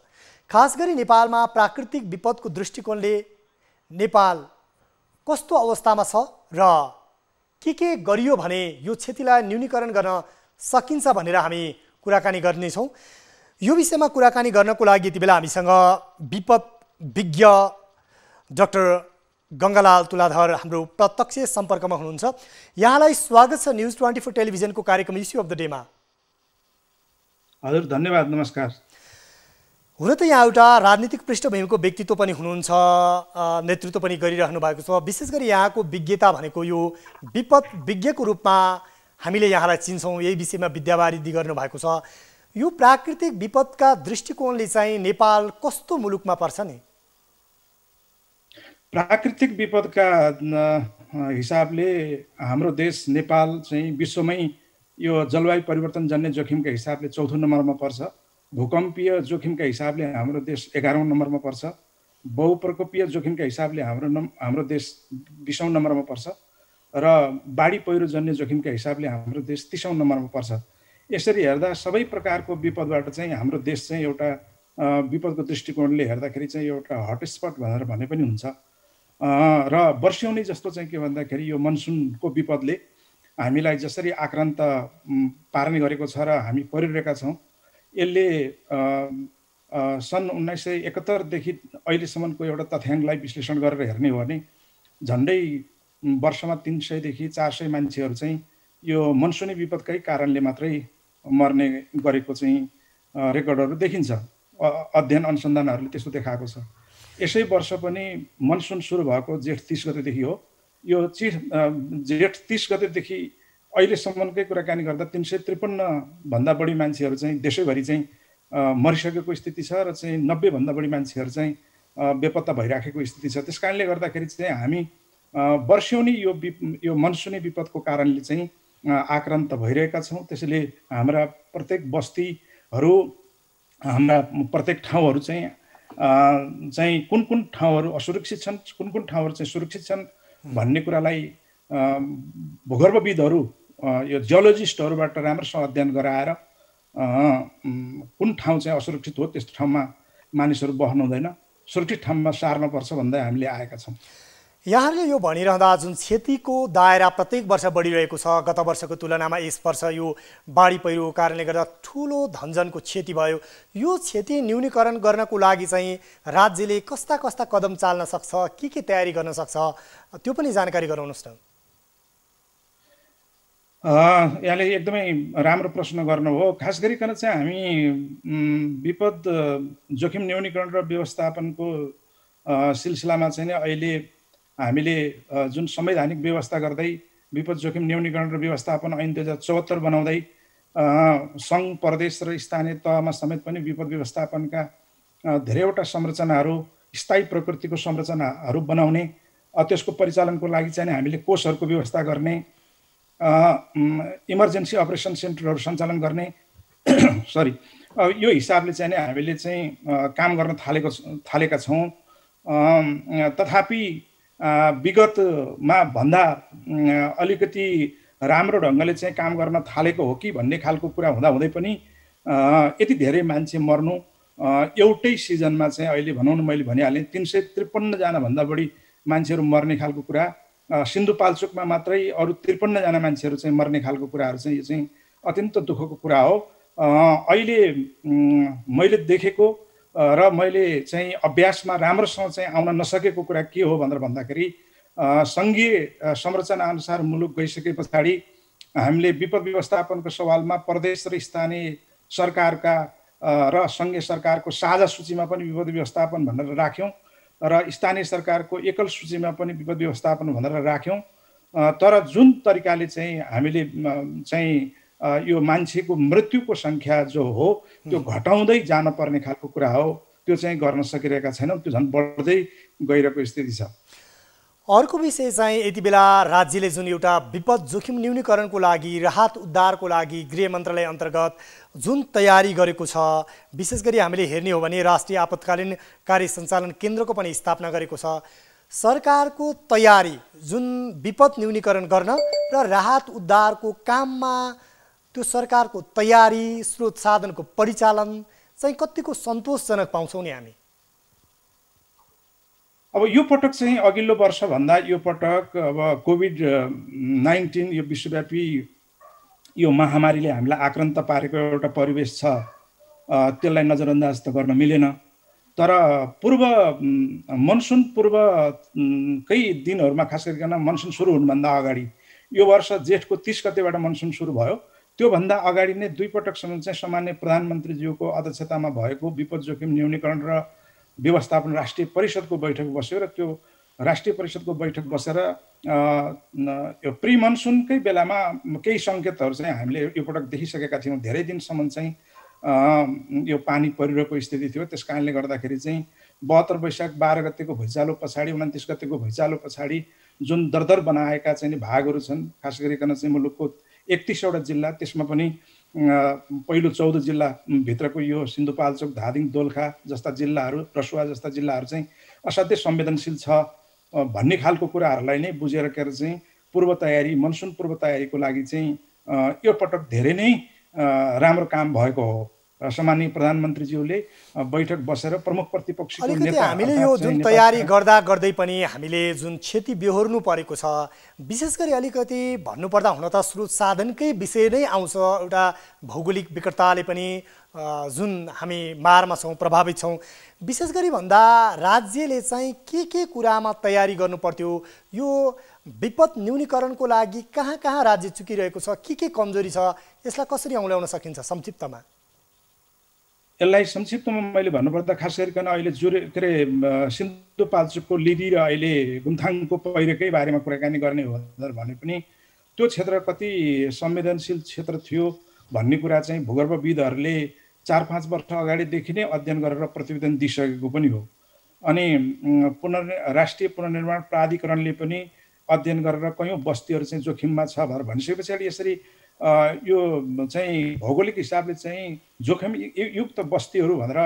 खास गरी नेपालमा प्राकृतिक विपदको दृष्टिकोणले नेपाल कस्तो अवस्थामा छ र के गरियो भने यो क्षतिलाई न्यूनीकरण गर्न सकिन्छ भनेर हामी कुराकानी गर्नेछौँ। यो विषयमा कुराकानी गर्नको लागि यति बेला हामीसँग विपद विज्ञ डाक्टर गङ्गालाल तुलाधर हाम्रो प्रत्यक्ष सम्पर्कमा हुनुहुन्छ। यहाँलाई स्वागत छ न्युज 24 टेलिभिजनको कार्यक्रम इस्यु अफ द डेमा। हजुर, धन्यवाद, नमस्कार। हुन त यहाँ एउटा राजनीतिक पृष्ठभूमिको व्यक्तित्व पनि हुनुहुन्छ, नेतृत्व पनि गरिरहनु भएको छ। विशेष गरी यहाँको विज्ञता भनेको यो विपद विज्ञको रूपमा हामीले यहाँलाई चिन्छौँ, यही विषयमा विद्यावारिधि गर्नुभएको छ। यो प्राकृतिक विपदका दृष्टिकोणले चाहिँ नेपाल कस्तो मुलुकमा पर्छ नि? प्राकृतिक विपदका हिसाबले हाम्रो देश नेपाल चाहिँ विश्वमै यो जलवायु परिवर्तन जन्य जोखिमका हिसाबले 4थो नम्बरमा पर्छ। भूकम्पीय जोखिमका हिसाबले हाम्रो देश 11औं नम्बरमा पर्छ। बहुप्रकोपीय जोखिमका हिसाबले हाम्रो देश 20औं नम्बरमा पर्छ र बाढी पहिरो जन्य जोखिमका हिसाबले हाम्रो देश 30औं नम्बरमा पर्छ। यसरी हेर्दा सबै प्रकारको विपदबाट चाहिँ हाम्रो देश चाहिँ एउटा विपदको दृष्टिकोणले हेर्दाखेरि चाहिँ एउटा हटस्पट भनेर भने पनि हुन्छ। र वर्ष्यौनी जस्तो चाहिँ के भन्दाखेरि यो मनसुनको विपदले हामीलाई जसरी आक्रान्त पार्ने गरेको छ र हामी परिरहेका छौँ, यसले सन् 1971 देखि अहिलेसम्मको एउटा तथ्याङ्कलाई विश्लेषण गरेर हेर्ने हो भने झन्डै वर्षमा 300 देखि 400 मान्छेहरू चाहिँ यो मनसुनी विपदकै कारणले मात्रै मर्ने गरेको चाहिँ रेकर्डहरू देखिन्छ। अध्ययन अनुसन्धानहरूले त्यस्तो देखाएको छ। यसै वर्ष पनि मनसुन सुरु भएको जेठ 30 गतेदेखि हो। यो जेठ 30 गतेदेखि अहिलेसम्मकै कुराकानी गर्दा 353 भन्दा बढी मान्छेहरू चाहिँ देशैभरि चाहिँ मरिसकेको स्थिति छ र चाहिँ 90 भन्दा बढी मान्छेहरू चाहिँ बेपत्ता भइराखेको स्थिति छ। त्यस कारणले गर्दाखेरि चाहिँ हामी वर्ष्यौनी यो मनसुनी विपदको कारणले चाहिँ आक्रान्त भइरहेका छौँ। त्यसैले हाम्रा प्रत्येक बस्तीहरू, हाम्रा प्रत्येक ठाउँहरू चाहिँ कुन ठाउँहरू असुरक्षित छन्, कुन ठाउँहरू चाहिँ सुरक्षित छन् भन्ने कुरालाई भूगर्भविदहरू, यो जियोलोजिस्टहरूबाट राम्रोसँग अध्ययन गराएर कुन ठाउँ चाहिँ असुरक्षित हो त्यस्तो ठाउँमा मानिसहरू बस्नु हुँदैन, सुरक्षित ठाउँमा सार्नुपर्छ भन्दै हामीले आएका छौँ। यहाँले यो भनिरहँदा जुन क्षतिको दायरा प्रत्येक वर्ष बढिरहेको छ, गत वर्षको तुलनामा यस वर्ष यो बाढी पहिरोको कारणले गर्दा ठुलो धनजनको क्षति भयो, यो क्षति न्यूनीकरण गर्नको लागि चाहिँ राज्यले कस्ता कस्ता कदम चाल्न सक्छ, के तयारी गर्न सक्छ, त्यो पनि जानकारी गराउनुहोस् न। यहाँले एकदमै राम्रो प्रश्न गर्नुभयो। खास गरिकन चाहिँ हामी विपद जोखिम न्यूनीकरण र व्यवस्थापनको सिलसिलामा चाहिँ अहिले हामीले जुन संवैधानिक व्यवस्था गर्दै विपद जोखिम न्यूनीकरण र व्यवस्थापन ऐन 2074 बनाउँदै सङ्घ प्रदेश र स्थानीय तहमा समेत पनि विपद व्यवस्थापनका धेरैवटा संरचनाहरू स्थायी प्रकृतिको संरचनाहरू बनाउने, त्यसको परिचालनको लागि चाहिँ हामीले कोषहरूको व्यवस्था गर्ने, इमर्जेन्सी अपरेसन सेन्टरहरू सञ्चालन गर्ने सरी यो हिसाबले चाहिँ हामीले चाहिँ काम गर्न थालेका छौँ। तथापि विगतमा भन्दा अलिकति राम्रो ढङ्गले चाहिँ काम गर्न थालेको हो कि भन्ने खालको कुरा हुँदाहुँदै पनि यति धेरै मान्छे मर्नु एउटै सिजनमा चाहिँ अहिले भनौँ न मैले भनिहालेँ 353 जना भन्दा बढी मान्छेहरू मर्ने खालको कुरा, सिन्धुपाल्चोकमा मात्रै अरू 53 जना मान्छेहरू चाहिँ मर्ने खालको कुराहरू चाहिँ यो चाहिँ अत्यन्त दुःखको कुरा हो। अहिले मैले देखेको र मैले चाहिँ अभ्यासमा राम्रोसँग चाहिँ आउन नसकेको कुरा के हो भनेर भन्दाखेरि सङ्घीय संरचना अनुसार मुलुक गइसके पछाडि हामीले विपद व्यवस्थापनको सवालमा प्रदेश र स्थानीय सरकारका र सङ्घीय सरकारको साझा सूचीमा पनि विपद व्यवस्थापन भनेर राख्यौँ र स्थानीय सरकारको एकल सूचीमा पनि विपद व्यवस्थापन भनेर राख्यौँ। तर जुन तरिकाले चाहिँ हामीले चाहिँ यो मान्छेको मृत्युको सङ्ख्या जो हो त्यो घटाउँदै जानुपर्ने खालको कुरा हो, त्यो चाहिँ गर्न सकिरहेका छैनौँ, त्यो झन् बढ्दै गइरहेको स्थिति छ। अर्को विषय चाहिँ यति बेला राज्यले जुन एउटा विपद जोखिम न्यूनीकरणको लागि, राहत उद्धारको लागि गृह मन्त्रालय अन्तर्गत जुन तयारी गरेको छ, विशेष गरी हामीले हेर्ने हो भने राष्ट्रिय आपतकालीन कार्य सञ्चालन केन्द्रको पनि स्थापना गरेको छ। सरकारको तयारी जुन विपद न्यूनीकरण गर्न र राहत उद्धारको काममा त्यो सरकारको तयारी, स्रोत साधनको परिचालन चाहिँ कतिको सन्तोषजनक पाउँछौँ नि हामी? अब यो पटक चाहिँ अघिल्लो वर्षभन्दा यो पटक अब कोभिड-19 यो विश्वव्यापी यो महामारीले हामीलाई आक्रान्त पारेको एउटा परिवेश छ, त्यसलाई नजरअन्दाज त गर्न मिलेन। तर मनसुन पूर्वकै दिनहरूमा खास गरिकन मनसुन सुरु हुनुभन्दा अगाडि यो वर्ष जेठको 30 गतेबाट मनसुन सुरु भयो, त्योभन्दा अगाडि नै दुई पटकसम्म चाहिँ सामान्य प्रधानमन्त्रीज्यूको अध्यक्षतामा भएको विपद जोखिम न्यूनीकरण र व्यवस्थापन राष्ट्रिय परिषदको बैठक बस्यो र त्यो राष्ट्रिय परिषदको बैठक बसेर यो प्री मनसुनकै बेलामा केही सङ्केतहरू चाहिँ हामीले यो पटक देखिसकेका थियौँ। धेरै दिनसम्म चाहिँ यो पानी परिरहेको स्थिति थियो। त्यस कारणले गर्दाखेरि चाहिँ 72 वैशाख 12 गतेको भुइँचालो पछाडि 29 गतेको भुइँचालो पछाडि जुन दरदर बनाएका चाहिँ भागहरू छन्, खास गरिकन चाहिँ मुलुकको 31 वटा जिल्ला, त्यसमा पनि पहिलो 14 जिल्ला भित्रको यो सिन्धुपाल्चोक, धादिङ, दोलखा जस्ता जिल्लाहरू, रसुवा जस्ता जिल्लाहरू चाहिँ असाध्यै संवेदनशील छ भन्ने खालको कुराहरूलाई नै बुझेर के चाहिँ पूर्व तयारी, मनसुन पूर्व तयारीको लागि चाहिँ यो पटक धेरै नै राम्रो काम भएको हो। सामान्य प्रधानमन्त्रीज्यूले बैठक बसेर प्रमुख प्रतिपक्षीको नेता हामीले यो जुन तयारी गर्दा गर्दै पनि हामीले जुन क्षति बेहोर्नु परेको छ, विशेष गरी अलिकति भन्नुपर्दा हुन त स्रोत साधनकै विषय नै आउँछ। एउटा भौगोलिक विकटताले पनि जुन हामी मारमा छौँ, प्रभावित छौँ। विशेष गरी भन्दा राज्यले चाहिँ के कुरामा तयारी गर्नु पर्थ्यो? यो विपद न्यूनीकरणको लागि कहाँ कहाँ राज्य चुकिरहेको छ, के कमजोरी छ, यसलाई कसरी औँल्याउन सकिन्छ संक्षिप्तमा? यसलाई संक्षिप्तमा मैले भन्नुपर्दा खास गरिकन अहिले सिन्धुपाल्चोकको लिदी र अहिले गुम्थाङको पहिरोकै बारेमा कुराकानी गर्ने हो भने पनि त्यो क्षेत्र कति संवेदनशील क्षेत्र थियो भन्ने कुरा चाहिँ भूगर्भविदहरूले 4-5 वर्ष अगाडिदेखि नै अध्ययन गरेर प्रतिवेदन दिइसकेको पनि हो। अनि राष्ट्रिय पुनर्निर्माण प्राधिकरणले पनि अध्ययन गरेर कयौँ बस्तीहरू चाहिँ जोखिममा छ भनेर भनिसके पछाडि यसरी यो चाहिँ भौगोलिक हिसाबले चाहिँ जोखिम युक्त बस्तीहरू भनेर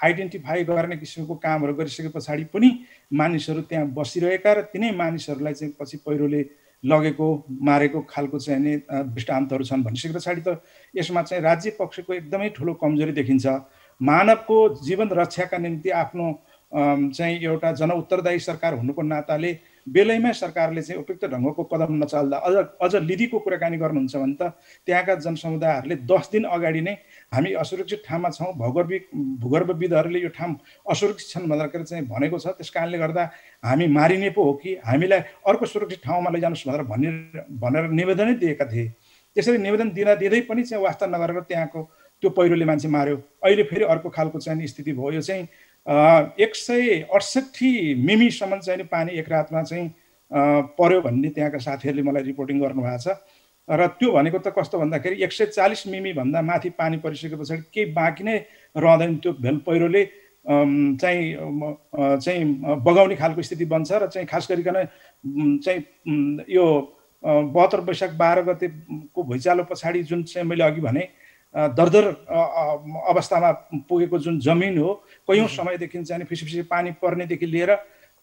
आइडेन्टिफाई गर्ने किसिमको कामहरू गरिसके पछाडि पनि मानिसहरू त्यहाँ बसिरहेका र तिनै मानिसहरूलाई चाहिँ पछि पहिरोले लगेको, मारेको खालको चाहिँ नि दृष्टान्तहरू छन् भनिसके पछाडि त यसमा चाहिँ राज्य पक्षको एकदमै ठुलो कमजोरी देखिन्छ। मानवको जीवन रक्षाका निम्ति आफ्नो चाहिँ एउटा जनउत्तरदायी सरकार हुनुको नाताले बेलैमा सरकारले चाहिँ उपयुक्त ढङ्गको कदम नचाल्दा अझ लिदिको कुराकानी गर्नुहुन्छ भने त त्यहाँका जनसमुदायहरूले 10 दिन अगाडि नै हामी असुरक्षित ठाउँमा छौँ, भूगर्भविदहरूले यो ठाउँ असुरक्षित छन् भनेर चाहिँ भनेको छ, त्यस कारणले गर्दा हामी मारिने पो हो कि हामीलाई अर्को सुरक्षित ठाउँमा लैजानुहोस् भनेर निवेदनै दिएका थिए। त्यसरी निवेदन दिँदै पनि चाहिँ वास्ता नगरेर त्यहाँको त्यो पहिरोले मान्छे मार्यो। अहिले फेरि अर्को खालको चाहिँ स्थिति भयो। यो चाहिँ 168 मिमीसम्म चाहिँ पानी एक रातमा चाहिँ पर्यो भन्ने त्यहाँका साथीहरूले मलाई रिपोर्टिङ गर्नुभएको छ। र त्यो भनेको त कस्तो भन्दाखेरि 140 मिमी भन्दा माथि पानी परिसके पछाडि केही बाँकी नै रहँदैन, त्यो भेल पहिरोले चाहिँ बगाउने खालको स्थिति बन्छ। र चाहिँ खास गरिकन चाहिँ यो 72 वैशाख 12 गतेको भुइँचालो पछाडि जुन चाहिँ मैले अघि भने दरदर अवस्थामा पुगेको जुन जमिन हो, कयौँ समयदेखि चाहिँ फिसफिसी पानी पर्नेदेखि लिएर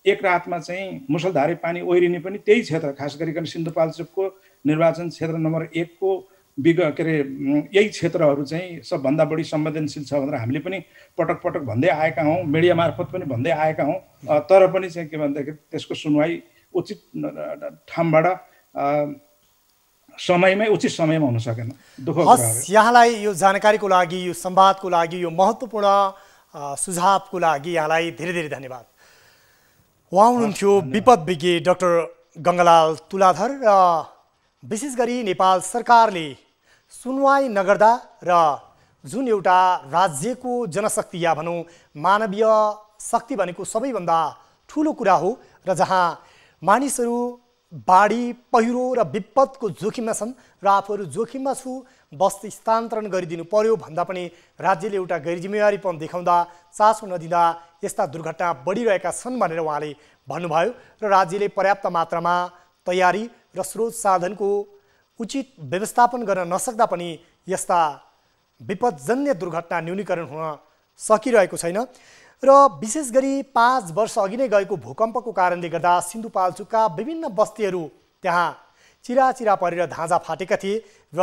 एक रातमा चाहिँ मुसलधारे पानी ओइरिने पनि त्यही क्षेत्र, खास गरिकन सिन्धुपाल्चोकको निर्वाचन क्षेत्र नम्बर 1 को यही क्षेत्रहरू चाहिँ सबभन्दा बढी संवेदनशील छ भनेर हामीले पनि पटक पटक भन्दै आएका हौँ, मिडिया मार्फत पनि भन्दै आएका हौँ। तर पनि चाहिँ के भन्दाखेरि त्यसको सुनवाई उचित ठाउँबाट समयमै उचित समयमा हुन सकेन। दुःख हस्, यहाँलाई यो जानकारीको लागि, यो संवादको लागि, यो महत्त्वपूर्ण सुझावको लागि यहाँलाई धेरै धेरै धन्यवाद। उहाँ हुनुहुन्थ्यो विपद विज्ञ डाक्टर गङ्गालाल तुलाधर। र विशेष गरी नेपाल सरकारले सुनवाई नगर्दा र जुन एउटा राज्यको जनशक्ति या भनौँ मानवीय शक्ति भनेको सबैभन्दा ठुलो कुरा हो, र जहाँ मानिसहरू बाढी पहिरो र विपदको जोखिममा छन् र आफूहरू जोखिममा छु, बस्ती स्थानान्तरण गरिदिनु पर्यो भन्दा पनि राज्यले एउटा गैरजिम्मेवारीपन देखाउँदा, चासो नदिँदा यस्ता दुर्घटना बढिरहेका छन् भनेर उहाँले भन्नुभयो। र राज्यले पर्याप्त मात्रामा तयारी र स्रोत साधनको उचित व्यवस्थापन गर्न नसक्दा पनि यस्ता विपदजन्य दुर्घटना न्यूनीकरण हुन सकिरहेको छैन। र विशेष गरी 5 वर्ष अघि नै गएको भूकम्पको कारणले गर्दा सिन्धुपाल्चोकका विभिन्न बस्तीहरू त्यहाँ चिराचिरा परेर धाँजा फाटेका थिए र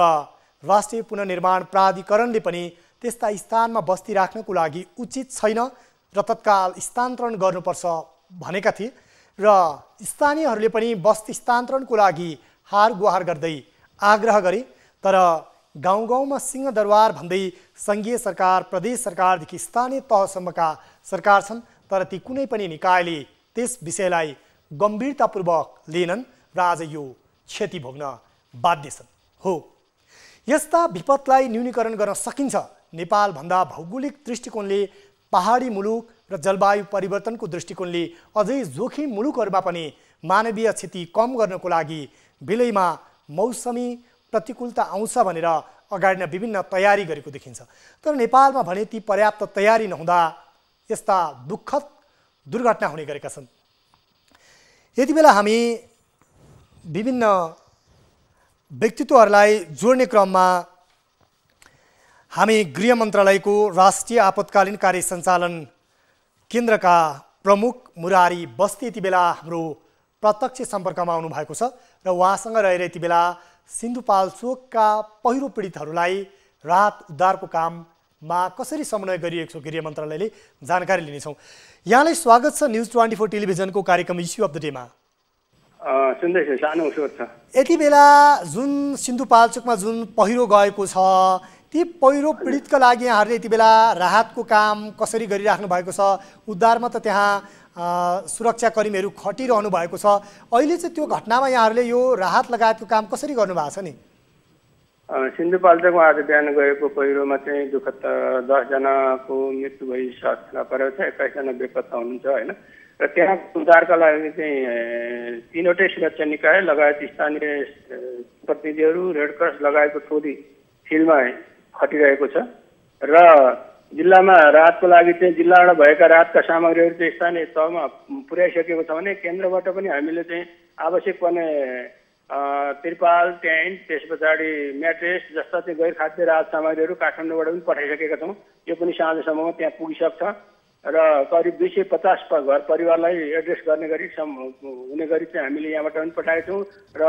राष्ट्रिय पुनर्निर्माण प्राधिकरणले पनि त्यस्ता स्थानमा बस्ती राख्नको लागि उचित छैन र तत्काल स्थानान्तरण गर्नुपर्छ भनेका थिए। र स्थानीयहरूले पनि बस्ती स्थानान्तरणको लागि हार गुहार गर्दै आग्रह गरे। तर गाउँ गाउँमा सिंहदरबार भन्दै सङ्घीय सरकार, प्रदेश सरकारदेखि स्थानीय तहसम्मका सरकार छन्, तर ती कुनै पनि निकायले त्यस विषयलाई गम्भीरतापूर्वक लिएनन् र आज यो क्षति भोग्न बाध्य छन्। हो, यस्ता विपदलाई न्यूनीकरण गर्न सकिन्छ। नेपालभन्दा भौगोलिक दृष्टिकोणले पहाडी मुलुक र जलवायु परिवर्तनको दृष्टिकोणले अझै जोखिम मुलुकहरूमा पनि मानवीय क्षति कम गर्नको लागि बेलैमा मौसमी प्रतिकूलता आउँछ भनेर अगाडि नै विभिन्न तयारी गरेको देखिन्छ। तर नेपालमा भने ती पर्याप्त तयारी नहुँदा यस्ता दुःखद दुर्घटना हुने गरेका छन्। यति बेला हामी विभिन्न व्यक्तित्वहरूलाई जोड्ने क्रममा हामी गृह मन्त्रालयको राष्ट्रिय आपतकालीन कार्य सञ्चालन केन्द्रका प्रमुख मुरारी बस्ती यति बेला हाम्रो प्रत्यक्ष सम्पर्कमा आउनु भएको छ र उहाँसँग रहेर यति बेला सिन्धुपाल्चोकका पहिरो पीडितहरूलाई राहत उद्धारको काममा कसरी समन्वय गरिएको छ गृह मन्त्रालयले जानकारी लिनेछौँ। यहाँलाई स्वागत छ न्युज 24 टेलिभिजनको कार्यक्रम इस्यु अफ द डेमा। सुन्दैछु, सानो उसोट छ। यति बेला जुन सिन्धुपाल्चोकमा जुन पहिरो गएको छ, ती पहिरो पीडितका लागि यहाँहरूले यति बेला राहतको काम कसरी गरिराख्नु भएको छ? उद्धारमा त त्यहाँ सुरक्षाकर्मीहरू खटिरहनु भएको छ। अहिले चाहिँ त्यो घटनामा यहाँहरूले यो राहत लगायतको काम कसरी गर्नुभएको छ नि? सिन्धुपाल्चोकमा आज बिहान गएको पहिरोमा चाहिँ दुःखद 10 जनाको मृत्यु भइसक्न परेको छ, 21 जना बेपत्ता हुनुहुन्छ होइन। र त्यहाँ उद्धारका लागि चाहिँ 3वटै सुरक्षा निकाय लगायत स्थानीय प्रतिनिधिहरू, रेडक्रस लगायतको टोली फिल्डमा खटिरहेको छ। र जिल्लामा राहतको लागि चाहिँ जिल्लाबाट भएका राहतका सामग्रीहरू चाहिँ स्थानीय तहमा पुर्याइसकेको छ भने केन्द्रबाट पनि हामीले चाहिँ आवश्यक पर्ने त्रिपाल, टेन्ट, त्यस पछाडि म्याट्रेस जस्ता चाहिँ गैर खाद्य राहत सामग्रीहरू काठमाडौँबाट पनि पठाइसकेका छौँ। यो पनि साँझसम्ममा त्यहाँ पुगिसक्छ र करिब 250 घर परिवारलाई एड्रेस गर्ने गरी हुने गरी चाहिँ हामीले यहाँबाट पनि पठाएका छौँ र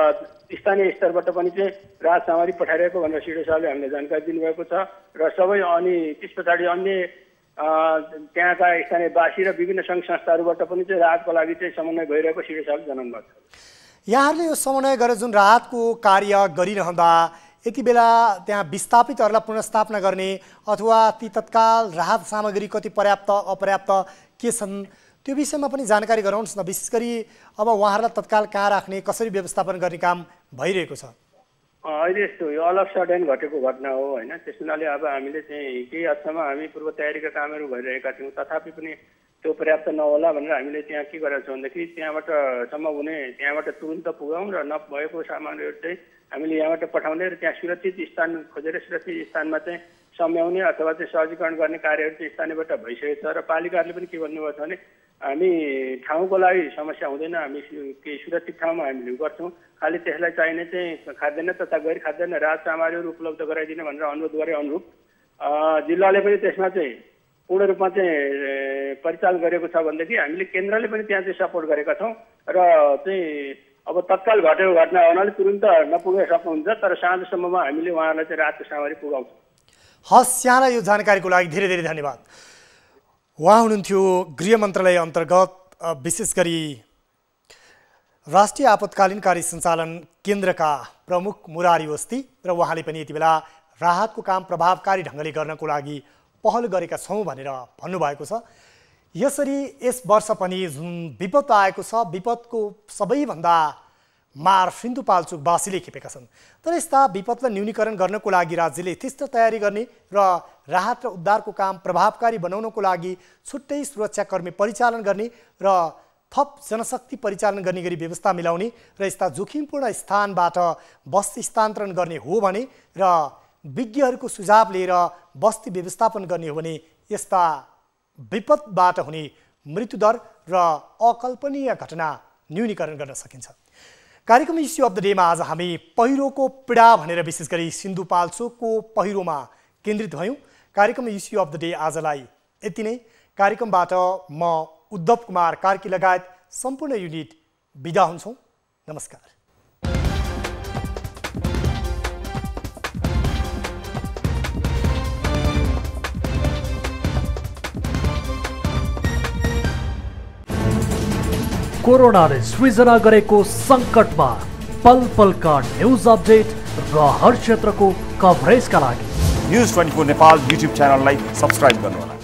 स्थानीय स्तरबाट पनि चाहिँ राहत सामग्री पठाइरहेको भनेर सिडिओ साहबले हामीलाई जानकारी दिनुभएको छ। र सबै अनि त्यस पछाडि अन्य त्यहाँका स्थानीयवासी र विभिन्न सङ्घ संस्थाहरूबाट पनि चाहिँ राहतको लागि चाहिँ समन्वय भइरहेको सिडी साहब जनाउनु भएको छ। यहाँहरूले यो समन्वय गरेर जुन राहतको कार्य गरिरहँदा यति बेला त्यहाँ विस्थापितहरूलाई पुनर्स्थापना गर्ने अथवा ती तत्काल राहत सामग्री कति पर्याप्त अपर्याप्त के छन् त्यो विषयमा पनि जानकारी गराउनुहोस् न। विशेष गरी अब उहाँहरूलाई तत्काल कहाँ राख्ने, कसरी व्यवस्थापन गर्ने काम भइरहेको छ? अहिले यस्तो यो अलग सडन घटेको घटना हो होइन, त्यस हुनाले अब हामीले चाहिँ केही हदसम्म हामी पूर्व तयारीका कामहरू गरिरहेका थियौँ। तथापि पनि त्यो पर्याप्त नहोला भनेर हामीले त्यहाँ के गरेका छौँ भनेदेखि त्यहाँबाट तुरुन्त पुगाउँ र नभएको सामानहरू चाहिँ हामीले यहाँबाट पठाउने र त्यहाँ सुरक्षित स्थान खोजेर सुरक्षित स्थानमा चाहिँ सम्याउने अथवा चाहिँ सहजीकरण गर्ने कार्यहरू चाहिँ स्थानीयबाट भइसकेको छ। र पालिकाहरूले पनि के भन्नुभएको छ भने हामी ठाउँको लागि समस्या हुँदैन, हामी केही सुरक्षित ठाउँमा हामीले गर्छौँ, खालि त्यसलाई चाहिने चाहिँ खाद्यान्न तथा गैर खाद्यान्न राहत सामग्रीहरू उपलब्ध गराइदिने भनेर अनुरोध गरे अनुरूप जिल्लाले पनि त्यसमा चाहिँ पूर्ण रूपमा चाहिँ परिचालन गरेको छ भनेदेखि हामीले केन्द्रले पनि त्यहाँ चाहिँ सपोर्ट गरेका छौँ र चाहिँ अब तत्काल घटेको घटना हुनाले तुरुन्त नपुग्न सक्नुहुन्छ, तर साँझसम्ममा हामीले उहाँहरूलाई चाहिँ राहतको सामग्री पुगाउँछौँ। हस्, यहाँलाई यो जानकारीको लागि धेरै धेरै धन्यवाद। उहाँ हुनुहुन्थ्यो गृह मन्त्रालय अन्तर्गत विशेष गरी राष्ट्रिय आपतकालीन कार्य सञ्चालन केन्द्रका प्रमुख मुरारी अवस्थी र उहाँले पनि यति बेला राहतको काम प्रभावकारी ढङ्गले गर्नको लागि पहल गरेका छौँ भनेर भन्नुभएको छ। यसरी यस वर्ष पनि जुन विपद आएको छ, विपदको सबैभन्दा मार सिन्धुपाल्चोकवासीले खेपेका छन्। तर यस्ता विपदलाई न्यूनीकरण गर्नको लागि राज्यले यथेष्ट तयारी गर्ने र राहत र उद्धारको काम प्रभावकारी बनाउनको लागि छुट्टै सुरक्षाकर्मी परिचालन गर्ने र थप जनशक्ति परिचालन गर्ने गरी व्यवस्था मिलाउने र यस्ता जोखिमपूर्ण स्थानबाट बस्ती स्थानान्तरण गर्ने हो भने र विज्ञहरूको सुझाव लिएर बस्ती व्यवस्थापन गर्ने हो भने यस्ता विपदबाट हुने मृत्युदर र अकल्पनीय घटना न्यूनीकरण गर्न सकिन्छ। कार्यक्रम इस्यु अफ द डेमा आज हामी पहिरोको पीडा भनेर विशेष गरी सिन्धुपाल्चोकको पहिरोमा केन्द्रित भयौँ। कार्यक्रम इस्यु अफ द डे आजलाई यति नै। कार्यक्रमबाट म उद्धव कुमार कार्की लगायत सम्पूर्ण युनिट बिदा हुन्छौँ। नमस्कार। कोरोनाले सृजना गरेको सङ्कटमा पल पलका न्युज अपडेट र हर क्षेत्रको कभरेजका लागि न्युज 24 नेपाल युट्युब च्यानललाई सब्स्क्राइब गर्नुहोला।